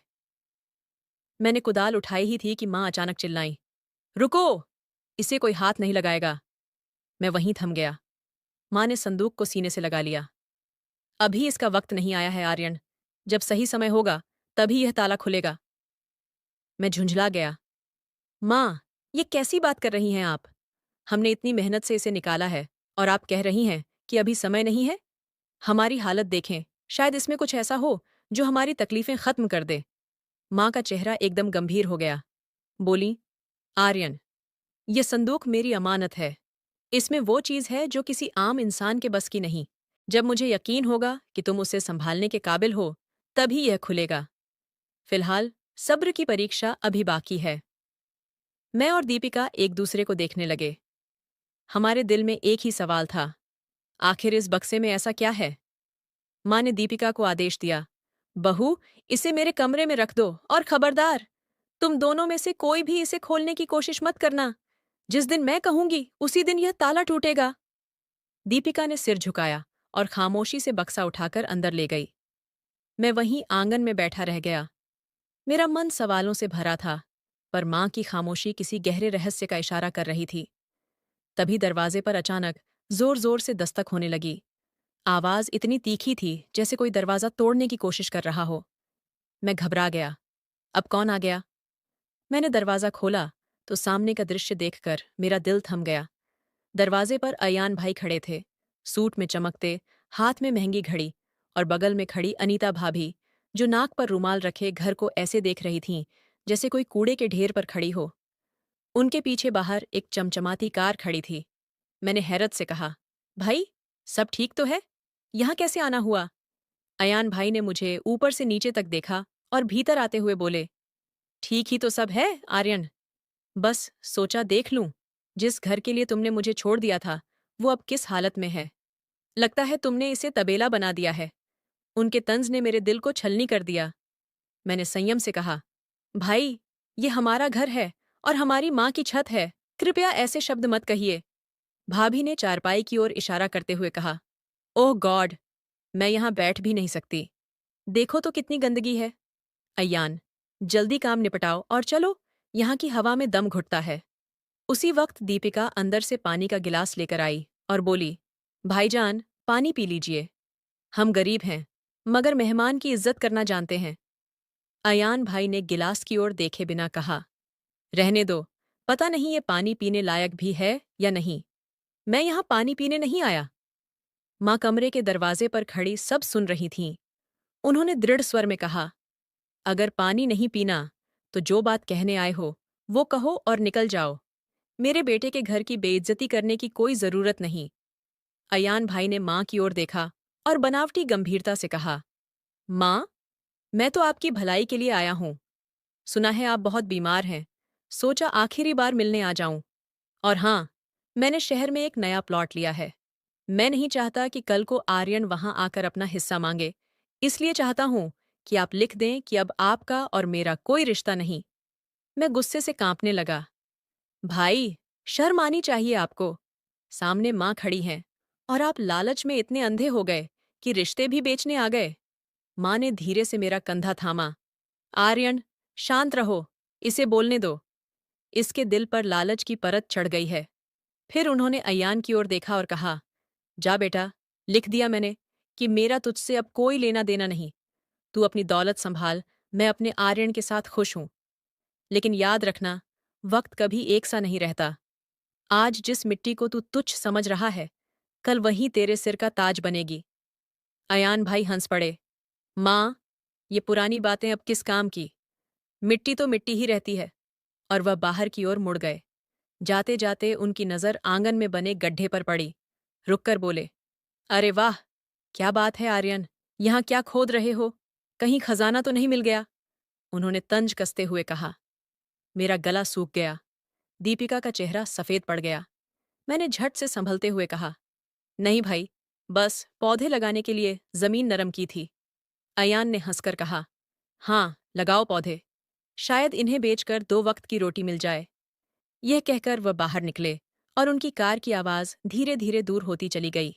मैंने कुदाल उठाई ही थी कि माँ अचानक चिल्लाई, रुको! इसे कोई हाथ नहीं लगाएगा। मैं वहीं थम गया। माँ ने संदूक को सीने से लगा लिया। अभी इसका वक्त नहीं आया है आर्यन। जब सही समय होगा तभी यह ताला खुलेगा। मैं झुंझला गया। माँ, ये कैसी बात कर रही हैं आप? हमने इतनी मेहनत से इसे निकाला है और आप कह रही हैं कि अभी समय नहीं है? हमारी हालत देखें, शायद इसमें कुछ ऐसा हो जो हमारी तकलीफें खत्म कर दे। माँ का चेहरा एकदम गंभीर हो गया। बोली, आर्यन, ये संदूक मेरी अमानत है। इसमें वो चीज़ है जो किसी आम इंसान के बस की नहीं। जब मुझे यकीन होगा कि तुम उसे संभालने के काबिल हो, तभी यह खुलेगा। फिलहाल सब्र की परीक्षा अभी बाकी है। मैं और दीपिका एक दूसरे को देखने लगे। हमारे दिल में एक ही सवाल था, आखिर इस बक्से में ऐसा क्या है? माँ ने दीपिका को आदेश दिया, बहू, इसे मेरे कमरे में रख दो और खबरदार, तुम दोनों में से कोई भी इसे खोलने की कोशिश मत करना। जिस दिन मैं कहूंगी उसी दिन यह ताला टूटेगा। दीपिका ने सिर झुकाया और खामोशी से बक्सा उठाकर अंदर ले गई। मैं वहीं आंगन में बैठा रह गया। मेरा मन सवालों से भरा था, पर माँ की खामोशी किसी गहरे रहस्य का इशारा कर रही थी। तभी दरवाजे पर अचानक जोर जोर से दस्तक होने लगी। आवाज इतनी तीखी थी जैसे कोई दरवाजा तोड़ने की कोशिश कर रहा हो। मैं घबरा गया। अब कौन आ गया? मैंने दरवाजा खोला तो सामने का दृश्य देखकर मेरा दिल थम गया। दरवाजे पर अयान भाई खड़े थे, सूट में चमकते, हाथ में महंगी घड़ी, और बगल में खड़ी अनीता भाभी, जो नाक पर रुमाल रखे घर को ऐसे देख रही थीं जैसे कोई कूड़े के ढेर पर खड़ी हो। उनके पीछे बाहर एक चमचमाती कार खड़ी थी। मैंने हैरत से कहा, भाई, सब ठीक तो है? यहाँ कैसे आना हुआ? अयान भाई ने मुझे ऊपर से नीचे तक देखा और भीतर आते हुए बोले, ठीक ही तो सब है आर्यन। बस सोचा देख लूं, जिस घर के लिए तुमने मुझे छोड़ दिया था वो अब किस हालत में है। लगता है तुमने इसे तबेला बना दिया है। उनके तंज ने मेरे दिल को छलनी कर दिया। मैंने संयम से कहा, भाई, ये हमारा घर है और हमारी माँ की छत है, कृपया ऐसे शब्द मत कहिए। भाभी ने चारपाई की ओर इशारा करते हुए कहा, ओह गॉड, मैं यहाँ बैठ भी नहीं सकती। देखो तो कितनी गंदगी है। अय्यान, जल्दी काम निपटाओ और चलो, यहाँ की हवा में दम घुटता है। उसी वक्त दीपिका अंदर से पानी का गिलास लेकर आई और बोली, भाईजान, पानी पी लीजिए। हम गरीब हैं, मगर मेहमान की इज्जत करना जानते हैं। अयान भाई ने गिलास की ओर देखे बिना कहा, रहने दो, पता नहीं ये पानी पीने लायक भी है या नहीं। मैं यहाँ पानी पीने नहीं आया। माँ कमरे के दरवाजे पर खड़ी सब सुन रही थीं। उन्होंने दृढ़ स्वर में कहा, अगर पानी नहीं पीना, तो जो बात कहने आए हो, वो कहो और निकल जाओ। मेरे बेटे के घर की बेइज्जती करने की कोई जरूरत नहीं। अयान भाई ने माँ की ओर देखा और बनावटी गंभीरता से कहा, माँ, मैं तो आपकी भलाई के लिए आया हूँ। सुना है आप बहुत बीमार हैं। सोचा आखिरी बार मिलने आ जाऊं। और हाँ, मैंने शहर में एक नया प्लॉट लिया है। मैं नहीं चाहता कि कल को आर्यन वहां आकर अपना हिस्सा मांगे, इसलिए चाहता हूं कि आप लिख दें कि अब आपका और मेरा कोई रिश्ता नहीं। मैं गुस्से से कांपने लगा। भाई, शर्म आनी चाहिए आपको। सामने माँ खड़ी हैं और आप लालच में इतने अंधे हो गए कि रिश्ते भी बेचने आ गए। माँ ने धीरे से मेरा कंधा थामा। आर्यन, शांत रहो, इसे बोलने दो। इसके दिल पर लालच की परत चढ़ गई है। फिर उन्होंने अयान की ओर देखा और कहा, जा बेटा, लिख दिया मैंने कि मेरा तुझसे अब कोई लेना देना नहीं। तू अपनी दौलत संभाल, मैं अपने आर्यन के साथ खुश हूं। लेकिन याद रखना, वक्त कभी एक सा नहीं रहता। आज जिस मिट्टी को तू तुच्छ समझ रहा है, कल वही तेरे सिर का ताज बनेगी। अयान भाई हंस पड़े। माँ, ये पुरानी बातें अब किस काम की? मिट्टी तो मिट्टी ही रहती है। और वह बाहर की ओर मुड़ गए। जाते जाते उनकी नजर आंगन में बने गड्ढे पर पड़ी। रुककर बोले, अरे वाह, क्या बात है आर्यन, यहाँ क्या खोद रहे हो? कहीं खजाना तो नहीं मिल गया? उन्होंने तंज कसते हुए कहा। मेरा गला सूख गया। दीपिका का चेहरा सफेद पड़ गया। मैंने झट से संभलते हुए कहा, नहीं भाई, बस पौधे लगाने के लिए जमीन नरम की थी। अयान ने हंसकर कहा, हाँ, लगाओ पौधे। शायद इन्हें बेचकर 2 वक्त की रोटी मिल जाए। यह कहकर वह बाहर निकले और उनकी कार की आवाज धीरे धीरे दूर होती चली गई,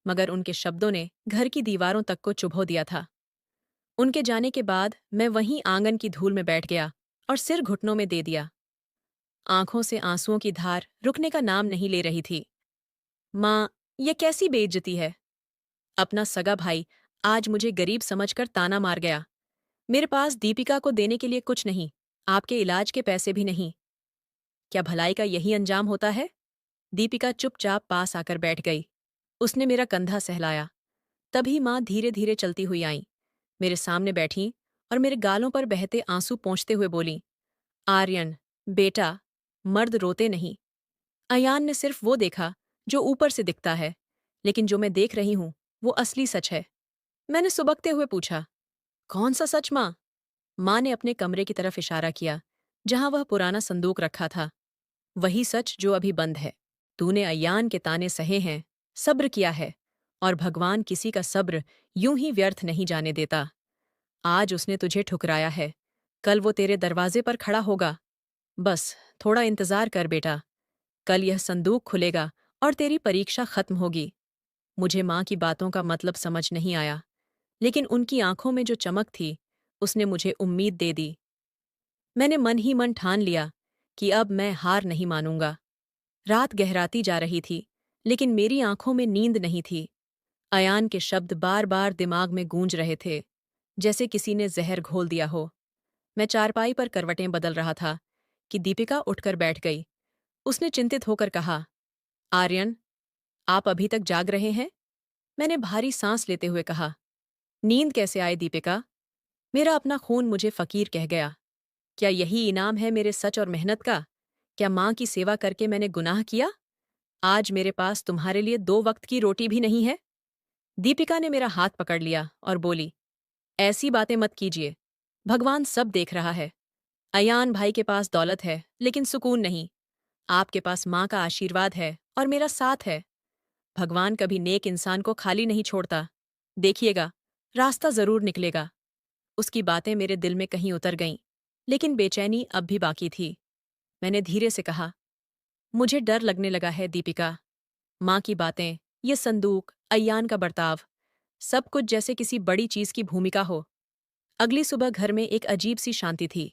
मगर उनके शब्दों ने घर की दीवारों तक को चुभो दिया था। उनके जाने के बाद मैं वहीं आंगन की धूल में बैठ गया और सिर घुटनों में दे दिया। आंखों से आंसुओं की धार रुकने का नाम नहीं ले रही थी। माँ, ये कैसी बेइज्जती है। अपना सगा भाई आज मुझे गरीब समझकर ताना मार गया। मेरे पास दीपिका को देने के लिए कुछ नहीं, आपके इलाज के पैसे भी नहीं। क्या भलाई का यही अंजाम होता है? दीपिका चुपचाप पास आकर बैठ गई। उसने मेरा कंधा सहलाया। तभी माँ धीरे धीरे चलती हुई आई, मेरे सामने बैठी और मेरे गालों पर बहते आंसू पोंछते हुए बोली, आर्यन, बेटा, मर्द रोते नहीं। अयान ने सिर्फ वो देखा जो ऊपर से दिखता है, लेकिन जो मैं देख रही हूं वो असली सच है। मैंने सुबकते हुए पूछा, कौन सा सच माँ? माँ ने अपने कमरे की तरफ इशारा किया, जहां वह पुराना संदूक रखा था। वही सच जो अभी बंद है। तूने अय्यान के ताने सहे हैं, सब्र किया है, और भगवान किसी का सब्र यूं ही व्यर्थ नहीं जाने देता। आज उसने तुझे ठुकराया है, कल वो तेरे दरवाजे पर खड़ा होगा। बस थोड़ा इंतजार कर बेटा, कल यह संदूक खुलेगा और तेरी परीक्षा खत्म होगी। मुझे माँ की बातों का मतलब समझ नहीं आया, लेकिन उनकी आंखों में जो चमक थी उसने मुझे उम्मीद दे दी। मैंने मन ही मन ठान लिया कि अब मैं हार नहीं मानूंगा। रात गहराती जा रही थी, लेकिन मेरी आंखों में नींद नहीं थी। अयान के शब्द बार बार दिमाग में गूंज रहे थे, जैसे किसी ने जहर घोल दिया हो। मैं चारपाई पर करवटें बदल रहा था कि दीपिका उठकर बैठ गई। उसने चिंतित होकर कहा, आर्यन, आप अभी तक जाग रहे हैं? मैंने भारी सांस लेते हुए कहा, नींद कैसे आए दीपिका? मेरा अपना खून मुझे फकीर कह गया। क्या यही इनाम है मेरे सच और मेहनत का? क्या माँ की सेवा करके मैंने गुनाह किया? आज मेरे पास तुम्हारे लिए 2 वक्त की रोटी भी नहीं है। दीपिका ने मेरा हाथ पकड़ लिया और बोली, ऐसी बातें मत कीजिए। भगवान सब देख रहा है। अयान भाई के पास दौलत है, लेकिन सुकून नहीं। आपके पास माँ का आशीर्वाद है और मेरा साथ है। भगवान कभी नेक इंसान को खाली नहीं छोड़ता। देखिएगा, रास्ता जरूर निकलेगा। उसकी बातें मेरे दिल में कहीं उतर गईं, लेकिन बेचैनी अब भी बाकी थी। मैंने धीरे से कहा, मुझे डर लगने लगा है दीपिका। माँ की बातें, ये संदूक, अय्यान का बर्ताव, सब कुछ जैसे किसी बड़ी चीज की भूमिका हो। अगली सुबह घर में एक अजीब सी शांति थी।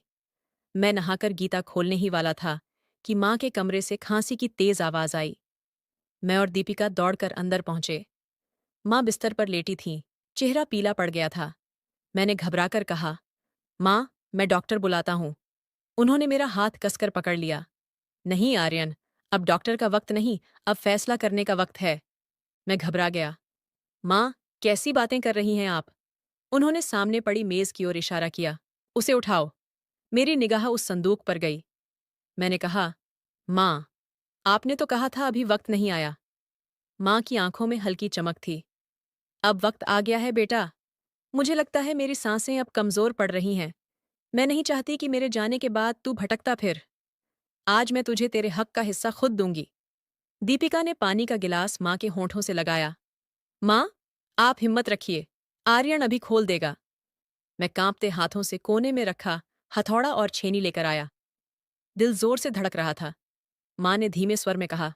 मैं नहाकर गीता खोलने ही वाला था कि माँ के कमरे से खांसी की तेज आवाज आई। मैं और दीपिका दौड़कर अंदर पहुंचे। माँ बिस्तर पर लेटी थीं, चेहरा पीला पड़ गया था। मैंने घबराकर कहा, माँ, मैं डॉक्टर बुलाता हूँ। उन्होंने मेरा हाथ कसकर पकड़ लिया। नहीं आर्यन, अब डॉक्टर का वक्त नहीं, अब फैसला करने का वक्त है। मैं घबरा गया। माँ, कैसी बातें कर रही हैं आप? उन्होंने सामने पड़ी मेज की ओर इशारा किया। उसे उठाओ। मेरी निगाह उस संदूक पर गई। मैंने कहा, माँ, आपने तो कहा था अभी वक्त नहीं आया। माँ की आंखों में हल्की चमक थी। अब वक्त आ गया है बेटा। मुझे लगता है मेरी सांसें अब कमजोर पड़ रही हैं। मैं नहीं चाहती कि मेरे जाने के बाद तू भटकता फिर। आज मैं तुझे तेरे हक का हिस्सा खुद दूंगी। दीपिका ने पानी का गिलास माँ के होंठों से लगाया। माँ, आप हिम्मत रखिए, आर्यन अभी खोल देगा। मैं कांपते हाथों से कोने में रखा हथौड़ा और छेनी लेकर आया। दिल जोर से धड़क रहा था। माँ ने धीमे स्वर में कहा,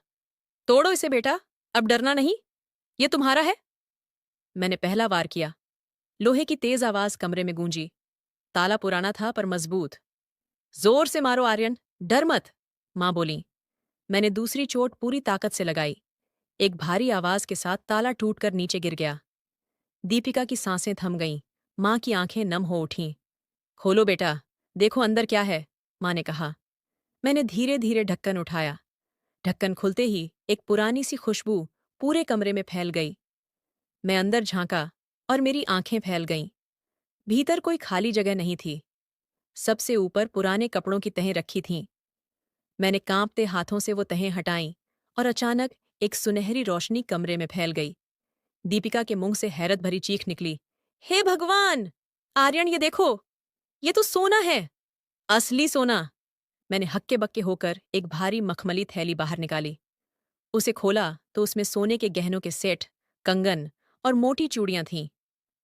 तोड़ो इसे बेटा, अब डरना नहीं, ये तुम्हारा है। मैंने पहला वार किया। लोहे की तेज आवाज कमरे में गूंजी। ताला पुराना था पर मजबूत। जोर से मारो आर्यन, डर मत, माँ बोली। मैंने दूसरी चोट पूरी ताकत से लगाई। एक भारी आवाज के साथ ताला टूटकर नीचे गिर गया। दीपिका की सांसें थम गईं, माँ की आंखें नम हो उठीं। खोलो बेटा, देखो अंदर क्या है, माँ ने कहा। मैंने धीरे धीरे ढक्कन उठाया। ढक्कन खुलते ही एक पुरानी सी खुशबू पूरे कमरे में फैल गई। मैं अंदर झांका और मेरी आंखें फैल गईं। भीतर कोई खाली जगह नहीं थी। सबसे ऊपर पुराने कपड़ों की तहें रखी थीं। मैंने कांपते हाथों से वो तहें हटाईं और अचानक एक सुनहरी रोशनी कमरे में फैल गई। दीपिका के मुंह से हैरत भरी चीख निकली, हे भगवान! आर्यन, ये देखो, ये तो सोना है, असली सोना। मैंने हक्के बक्के होकर एक भारी मखमली थैली बाहर निकाली। उसे खोला तो उसमें सोने के गहनों के सेट, कंगन और मोटी चूड़ियां थीं।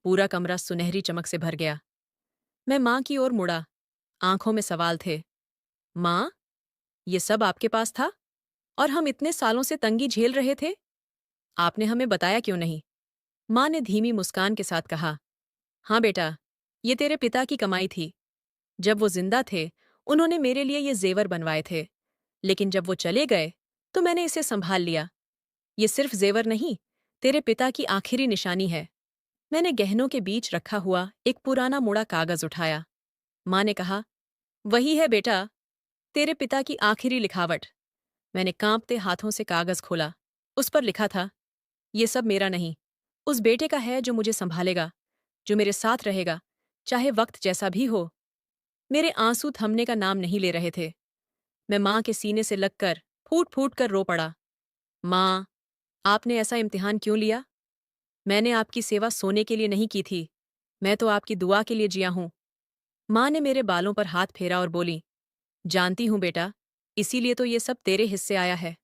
पूरा कमरा सुनहरी चमक से भर गया। मैं माँ की ओर मुड़ा। आंखों में सवाल थे। माँ, ये सब आपके पास था? और हम इतने सालों से तंगी झेल रहे थे? आपने हमें बताया क्यों नहीं? माँ ने धीमी मुस्कान के साथ कहा, हाँ बेटा, ये तेरे पिता की कमाई थी। जब वो जिंदा थे, उन्होंने मेरे लिए ये जेवर बनवाए थे। लेकिन जब वो चले गए, तो मैंने इसे संभाल लिया। ये सिर्फ जेवर नहीं, तेरे पिता की आखिरी निशानी है। मैंने गहनों के बीच रखा हुआ एक पुराना मुड़ा कागज उठाया। माँ ने कहा, वही है बेटा, तेरे पिता की आखिरी लिखावट। मैंने कांपते हाथों से कागज खोला। उस पर लिखा था, ये सब मेरा नहीं, उस बेटे का है जो मुझे संभालेगा, जो मेरे साथ रहेगा, चाहे वक्त जैसा भी हो। मेरे आंसू थमने का नाम नहीं ले रहे थे। मैं माँ के सीने से लगकर फूट फूट कर रो पड़ा। माँ, आपने ऐसा इम्तिहान क्यों लिया? मैंने आपकी सेवा सोने के लिए नहीं की थी। मैं तो आपकी दुआ के लिए जिया हूं। माँ ने मेरे बालों पर हाथ फेरा और बोली, जानती हूं बेटा, इसीलिए तो ये सब तेरे हिस्से आया है।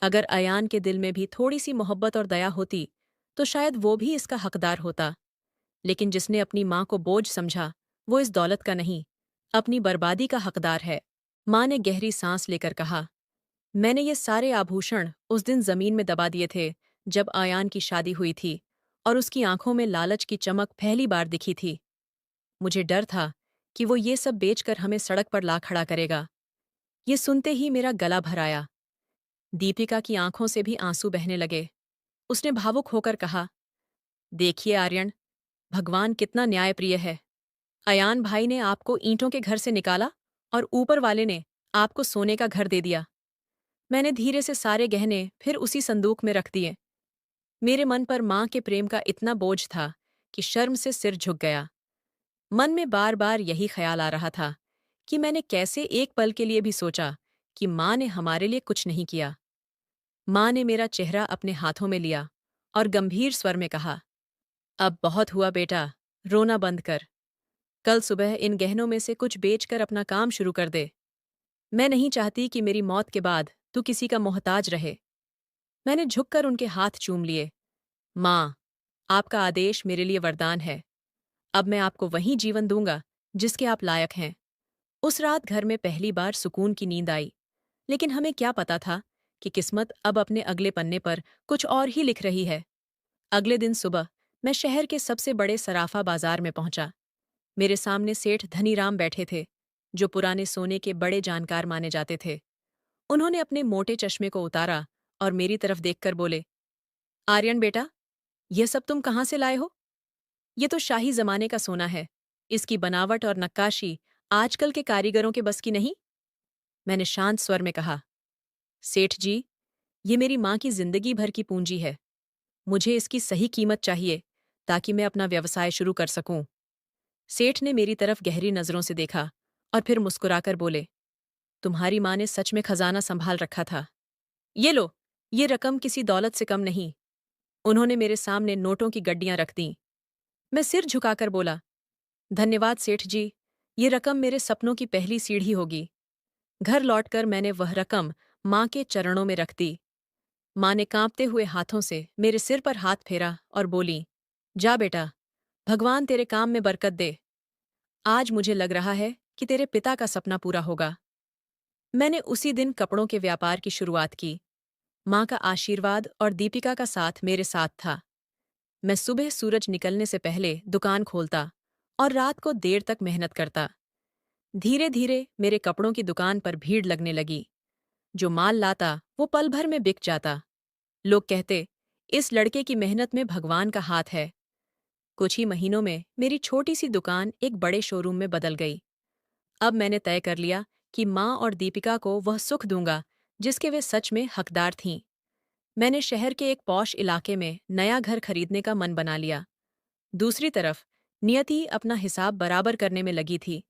अगर अयान के दिल में भी थोड़ी सी मोहब्बत और दया होती, तो शायद वो भी इसका हकदार होता। लेकिन जिसने अपनी माँ को बोझ समझा, वो इस दौलत का नहीं, अपनी बर्बादी का हकदार है। माँ ने गहरी सांस लेकर कहा, मैंने ये सारे आभूषण उस दिन जमीन में दबा दिए थे जब आयान की शादी हुई थी, और उसकी आंखों में लालच की चमक पहली बार दिखी थी। मुझे डर था कि वो ये सब बेचकर हमें सड़क पर ला खड़ा करेगा। ये सुनते ही मेरा गला भर आया। दीपिका की आंखों से भी आंसू बहने लगे। उसने भावुक होकर कहा, देखिए आर्यन, भगवान कितना न्यायप्रिय है। अयान भाई ने आपको ईंटों के घर से निकाला और ऊपर वाले ने आपको सोने का घर दे दिया। मैंने धीरे से सारे गहने फिर उसी संदूक में रख दिए। मेरे मन पर माँ के प्रेम का इतना बोझ था कि शर्म से सिर झुक गया। मन में बार बार यही ख्याल आ रहा था कि मैंने कैसे एक पल के लिए भी सोचा कि माँ ने हमारे लिए कुछ नहीं किया। माँ ने मेरा चेहरा अपने हाथों में लिया और गंभीर स्वर में कहा, अब बहुत हुआ बेटा, रोना बंद कर। कल सुबह इन गहनों में से कुछ बेचकर अपना काम शुरू कर दे। मैं नहीं चाहती कि मेरी मौत के बाद तू किसी का मोहताज रहे। मैंने झुककर उनके हाथ चूम लिए। माँ, आपका आदेश मेरे लिए वरदान है। अब मैं आपको वही जीवन दूंगा जिसके आप लायक हैं। उस रात घर में पहली बार सुकून की नींद आई। लेकिन हमें क्या पता था कि किस्मत अब अपने अगले पन्ने पर कुछ और ही लिख रही है। अगले दिन सुबह मैं शहर के सबसे बड़े सराफा बाजार में पहुंचा। मेरे सामने सेठ धनीराम बैठे थे, जो पुराने सोने के बड़े जानकार माने जाते थे। उन्होंने अपने मोटे चश्मे को उतारा और मेरी तरफ देखकर बोले, आर्यन बेटा, यह सब तुम कहाँ से लाए हो? ये तो शाही जमाने का सोना है। इसकी बनावट और नक्काशी आजकल के कारीगरों के बस की नहीं। मैंने शांत स्वर में कहा, सेठ जी, ये मेरी माँ की जिंदगी भर की पूंजी है। मुझे इसकी सही कीमत चाहिए ताकि मैं अपना व्यवसाय शुरू कर सकूं। सेठ ने मेरी तरफ गहरी नजरों से देखा और फिर मुस्कुराकर बोले, तुम्हारी माँ ने सच में खजाना संभाल रखा था। ये लो, ये रकम किसी दौलत से कम नहीं। उन्होंने मेरे सामने नोटों की गड्डियां रख दीं। मैं सिर झुकाकर बोला, धन्यवाद सेठ जी, ये रकम मेरे सपनों की पहली सीढ़ी होगी। घर लौटकर मैंने वह रकम माँ के चरणों में रख दी। माँ ने कांपते हुए हाथों से मेरे सिर पर हाथ फेरा और बोली, जा बेटा, भगवान तेरे काम में बरकत दे। आज मुझे लग रहा है कि तेरे पिता का सपना पूरा होगा। मैंने उसी दिन कपड़ों के व्यापार की शुरुआत की। माँ का आशीर्वाद और दीपिका का साथ मेरे साथ था। मैं सुबह सूरज निकलने से पहले दुकान खोलता और रात को देर तक मेहनत करता। धीरे धीरे मेरे कपड़ों की दुकान पर भीड़ लगने लगी। जो माल लाता वो पल भर में बिक जाता। लोग कहते, इस लड़के की मेहनत में भगवान का हाथ है। कुछ ही महीनों में मेरी छोटी सी दुकान एक बड़े शोरूम में बदल गई। अब मैंने तय कर लिया कि माँ और दीपिका को वह सुख दूंगा जिसके वे सच में हकदार थीं। मैंने शहर के एक पॉश इलाके में नया घर खरीदने का मन बना लिया। दूसरी तरफ नियति अपना हिसाब बराबर करने में लगी थी।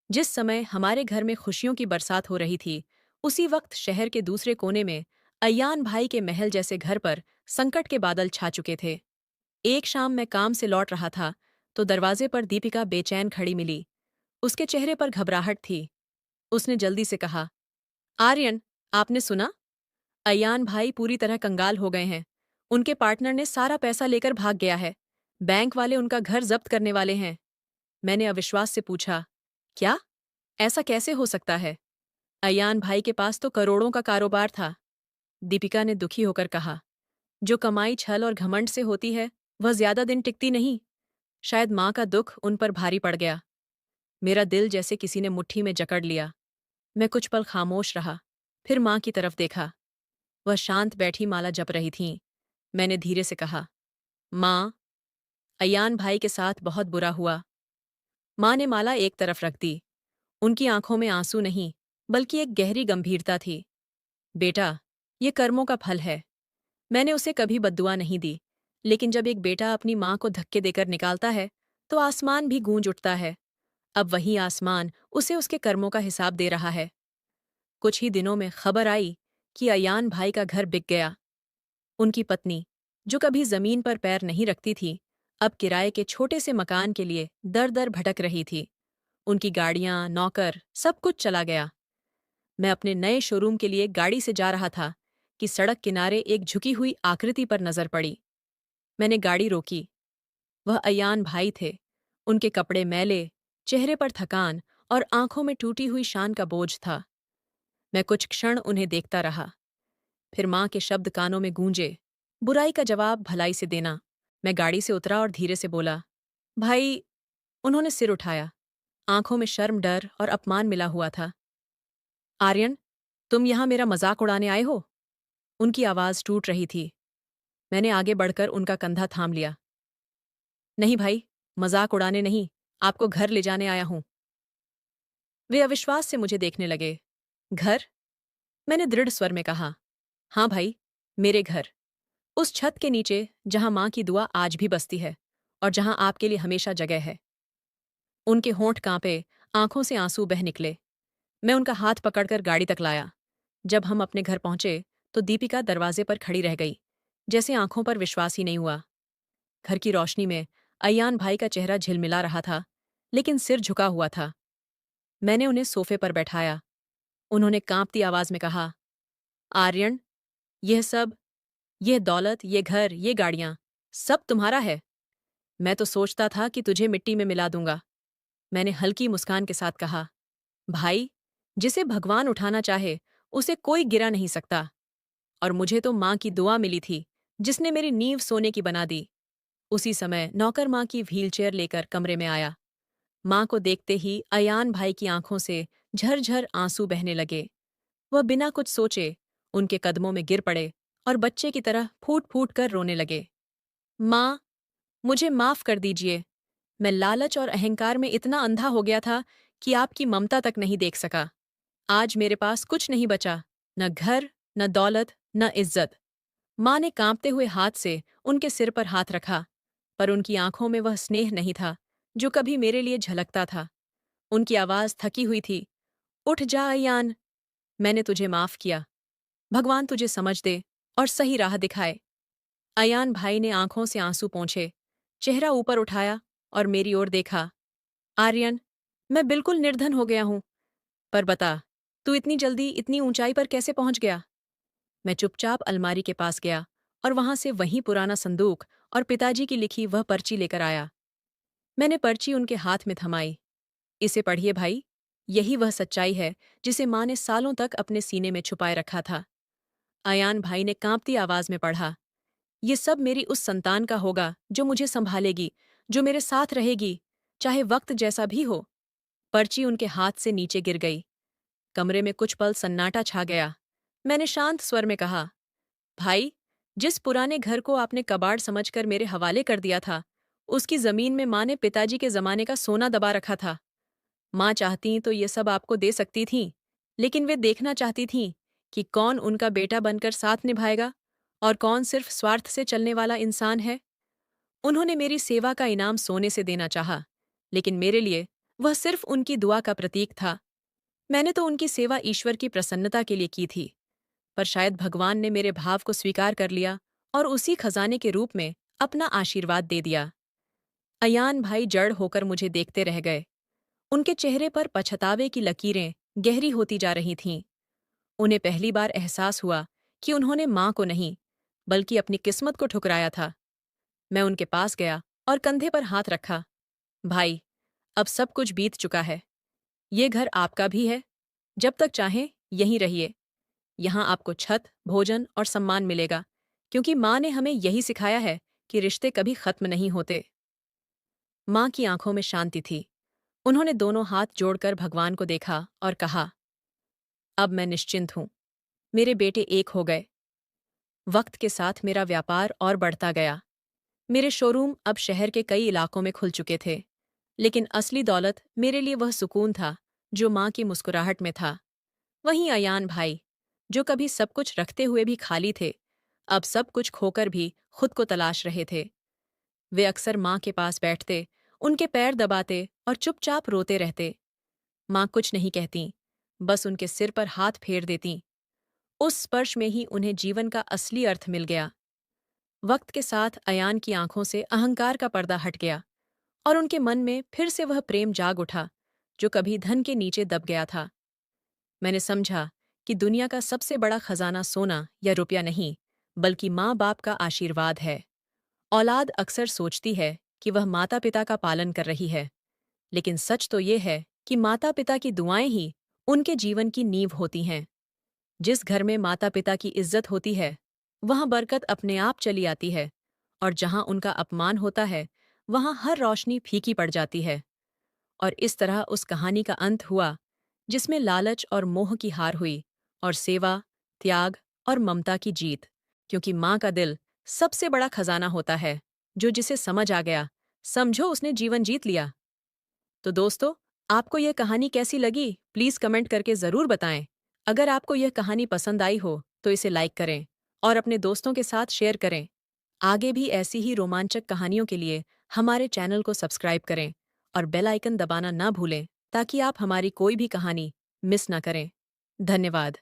जिस समय हमारे घर में खुशियों की बरसात हो रही थी, उसी वक्त शहर के दूसरे कोने में अय्यान भाई के महल जैसे घर पर संकट के बादल छा चुके थे। एक शाम मैं काम से लौट रहा था तो दरवाजे पर दीपिका बेचैन खड़ी मिली। उसके चेहरे पर घबराहट थी। उसने जल्दी से कहा, आर्यन, आपने सुना? अय्यान भाई पूरी तरह कंगाल हो गए हैं। उनके पार्टनर ने सारा पैसा लेकर भाग गया है। बैंक वाले उनका घर जब्त करने वाले हैं। मैंने अविश्वास से पूछा, क्या? ऐसा कैसे हो सकता है? अयान भाई के पास तो करोड़ों का कारोबार था। दीपिका ने दुखी होकर कहा, जो कमाई छल और घमंड से होती है वह ज्यादा दिन टिकती नहीं। शायद माँ का दुख उन पर भारी पड़ गया। मेरा दिल जैसे किसी ने मुट्ठी में जकड़ लिया। मैं कुछ पल खामोश रहा, फिर माँ की तरफ देखा। वह शांत बैठी माला जप रही थीं। मैंने धीरे से कहा, माँ, अयान भाई के साथ बहुत बुरा हुआ। माँ ने माला एक तरफ रख दी। उनकी आंखों में आंसू नहीं, बल्कि एक गहरी गंभीरता थी। बेटा, ये कर्मों का फल है। मैंने उसे कभी बद्दुआ नहीं दी, लेकिन जब एक बेटा अपनी माँ को धक्के देकर निकालता है, तो आसमान भी गूंज उठता है। अब वही आसमान उसे उसके कर्मों का हिसाब दे रहा है। कुछ ही दिनों में खबर आई कि अयान भाई का घर बिक गया। उनकी पत्नी, जो कभी जमीन पर पैर नहीं रखती थी, अब किराए के छोटे से मकान के लिए दर दर भटक रही थी। उनकी गाड़ियां, नौकर, सब कुछ चला गया। मैं अपने नए शोरूम के लिए गाड़ी से जा रहा था कि सड़क किनारे एक झुकी हुई आकृति पर नजर पड़ी। मैंने गाड़ी रोकी। वह अयान भाई थे। उनके कपड़े मैले, चेहरे पर थकान और आंखों में टूटी हुई शान का बोझ था। मैं कुछ क्षण उन्हें देखता रहा। फिर माँ के शब्द कानों में गूंजे, बुराई का जवाब भलाई से देना। मैं गाड़ी से उतरा और धीरे से बोला, भाई। उन्होंने सिर उठाया। आंखों में शर्म, डर और अपमान मिला हुआ था। आर्यन, तुम यहां मेरा मजाक उड़ाने आए हो? उनकी आवाज टूट रही थी। मैंने आगे बढ़कर उनका कंधा थाम लिया। नहीं भाई, मजाक उड़ाने नहीं, आपको घर ले जाने आया हूं। वे अविश्वास से मुझे देखने लगे। घर? मैंने दृढ़ स्वर में कहा, हाँ भाई, मेरे घर। उस छत के नीचे जहां माँ की दुआ आज भी बसती है और जहां आपके लिए हमेशा जगह है। उनके होंठ कांपे, आंखों से आंसू बह निकले। मैं उनका हाथ पकड़कर गाड़ी तक लाया। जब हम अपने घर पहुंचे तो दीपिका दरवाजे पर खड़ी रह गई, जैसे आंखों पर विश्वास ही नहीं हुआ। घर की रोशनी में अयान भाई का चेहरा झिलमिला रहा था, लेकिन सिर झुका हुआ था। मैंने उन्हें सोफे पर बैठाया। उन्होंने कांपती आवाज में कहा, आर्यन, यह सब, यह दौलत, ये घर, ये गाड़ियां, सब तुम्हारा है। मैं तो सोचता था कि तुझे मिट्टी में मिला दूंगा। मैंने हल्की मुस्कान के साथ कहा, भाई, जिसे भगवान उठाना चाहे उसे कोई गिरा नहीं सकता। और मुझे तो माँ की दुआ मिली थी, जिसने मेरी नींव सोने की बना दी। उसी समय नौकर माँ की व्हीलचेयर लेकर कमरे में आया। माँ को देखते ही अयान भाई की आंखों से झरझर आंसू बहने लगे। वह बिना कुछ सोचे उनके कदमों में गिर पड़े और बच्चे की तरह फूट फूट कर रोने लगे। माँ, मुझे माफ कर दीजिए। मैं लालच और अहंकार में इतना अंधा हो गया था कि आपकी ममता तक नहीं देख सका। आज मेरे पास कुछ नहीं बचा, न घर, न दौलत, न इज्जत। माँ ने कांपते हुए हाथ से उनके सिर पर हाथ रखा, पर उनकी आंखों में वह स्नेह नहीं था जो कभी मेरे लिए झलकता था। उनकी आवाज थकी हुई थी। उठ जा अयान, मैंने तुझे माफ किया। भगवान तुझे समझ दे और सही राह दिखाए। अयान भाई ने आंखों से आंसू पोंछे, चेहरा ऊपर उठाया और मेरी ओर देखा। आर्यन, मैं बिल्कुल निर्धन हो गया हूं, पर बता, तू इतनी जल्दी इतनी ऊंचाई पर कैसे पहुंच गया? मैं चुपचाप अलमारी के पास गया और वहां से वही पुराना संदूक और पिताजी की लिखी वह पर्ची लेकर आया। मैंने पर्ची उनके हाथ में थमाई। इसे पढ़िए भाई, यही वह सच्चाई है जिसे माँ ने सालों तक अपने सीने में छुपाए रखा था। अयान भाई ने कांपती आवाज में पढ़ा, ये सब मेरी उस संतान का होगा जो मुझे संभालेगी, जो मेरे साथ रहेगी, चाहे वक्त जैसा भी हो। पर्ची उनके हाथ से नीचे गिर गई। कमरे में कुछ पल सन्नाटा छा गया। मैंने शांत स्वर में कहा, भाई, जिस पुराने घर को आपने कबाड़ समझकर मेरे हवाले कर दिया था, उसकी जमीन में माँ ने पिताजी के जमाने का सोना दबा रखा था। माँ चाहती तो ये सब आपको दे सकती थीं, लेकिन वे देखना चाहती थीं कि कौन उनका बेटा बनकर साथ निभाएगा और कौन सिर्फ स्वार्थ से चलने वाला इंसान है। उन्होंने मेरी सेवा का इनाम सोने से देना चाहा, लेकिन मेरे लिए वह सिर्फ उनकी दुआ का प्रतीक था। मैंने तो उनकी सेवा ईश्वर की प्रसन्नता के लिए की थी, पर शायद भगवान ने मेरे भाव को स्वीकार कर लिया और उसी खजाने के रूप में अपना आशीर्वाद दे दिया। अयान भाई जड़ होकर मुझे देखते रह गए। उनके चेहरे पर पछतावे की लकीरें गहरी होती जा रही थीं। उन्हें पहली बार एहसास हुआ कि उन्होंने माँ को नहीं, बल्कि अपनी किस्मत को ठुकराया था। मैं उनके पास गया और कंधे पर हाथ रखा। भाई, अब सब कुछ बीत चुका है। ये घर आपका भी है। जब तक चाहें, यहीं रहिए। यहाँ आपको छत, भोजन और सम्मान मिलेगा, क्योंकि माँ ने हमें यही सिखाया है कि रिश्ते कभी खत्म नहीं होते। माँ की आंखों में शांति थी। उन्होंने दोनों हाथ जोड़कर भगवान को देखा और कहा, अब मैं निश्चिंत हूँ। मेरे बेटे एक हो गए। वक्त के साथ मेरा व्यापार और बढ़ता गया। मेरे शोरूम अब शहर के कई इलाकों में खुल चुके थे। लेकिन असली दौलत मेरे लिए वह सुकून था जो माँ की मुस्कुराहट में था। वहीं अयान भाई, जो कभी सब कुछ रखते हुए भी खाली थे, अब सब कुछ खोकर भी खुद को तलाश रहे थे। वे अक्सर माँ के पास बैठते, उनके पैर दबाते और चुपचाप रोते रहते। माँ कुछ नहीं कहती, बस उनके सिर पर हाथ फेर देती। उस स्पर्श में ही उन्हें जीवन का असली अर्थ मिल गया। वक्त के साथ अयान की आंखों से अहंकार का पर्दा हट गया और उनके मन में फिर से वह प्रेम जाग उठा जो कभी धन के नीचे दब गया था। मैंने समझा कि दुनिया का सबसे बड़ा खजाना सोना या रुपया नहीं, बल्कि माँ बाप का आशीर्वाद है। औलाद अक्सर सोचती है कि वह माता पिता का पालन कर रही है, लेकिन सच तो ये है कि माता पिता की दुआएं ही उनके जीवन की नींव होती हैं। जिस घर में माता पिता की इज्जत होती है, वहां बरकत अपने आप चली आती है, और जहां उनका अपमान होता है, वहां हर रोशनी फीकी पड़ जाती है। और इस तरह उस कहानी का अंत हुआ जिसमें लालच और मोह की हार हुई और सेवा, त्याग और ममता की जीत, क्योंकि माँ का दिल सबसे बड़ा खजाना होता है, जो जिसे समझ आ गया, समझो उसने जीवन जीत लिया। तो दोस्तों, आपको यह कहानी कैसी लगी, प्लीज़ कमेंट करके ज़रूर बताएं। अगर आपको यह कहानी पसंद आई हो तो इसे लाइक करें और अपने दोस्तों के साथ शेयर करें। आगे भी ऐसी ही रोमांचक कहानियों के लिए हमारे चैनल को सब्सक्राइब करें और बेल आइकन दबाना ना भूलें, ताकि आप हमारी कोई भी कहानी मिस ना करें। धन्यवाद।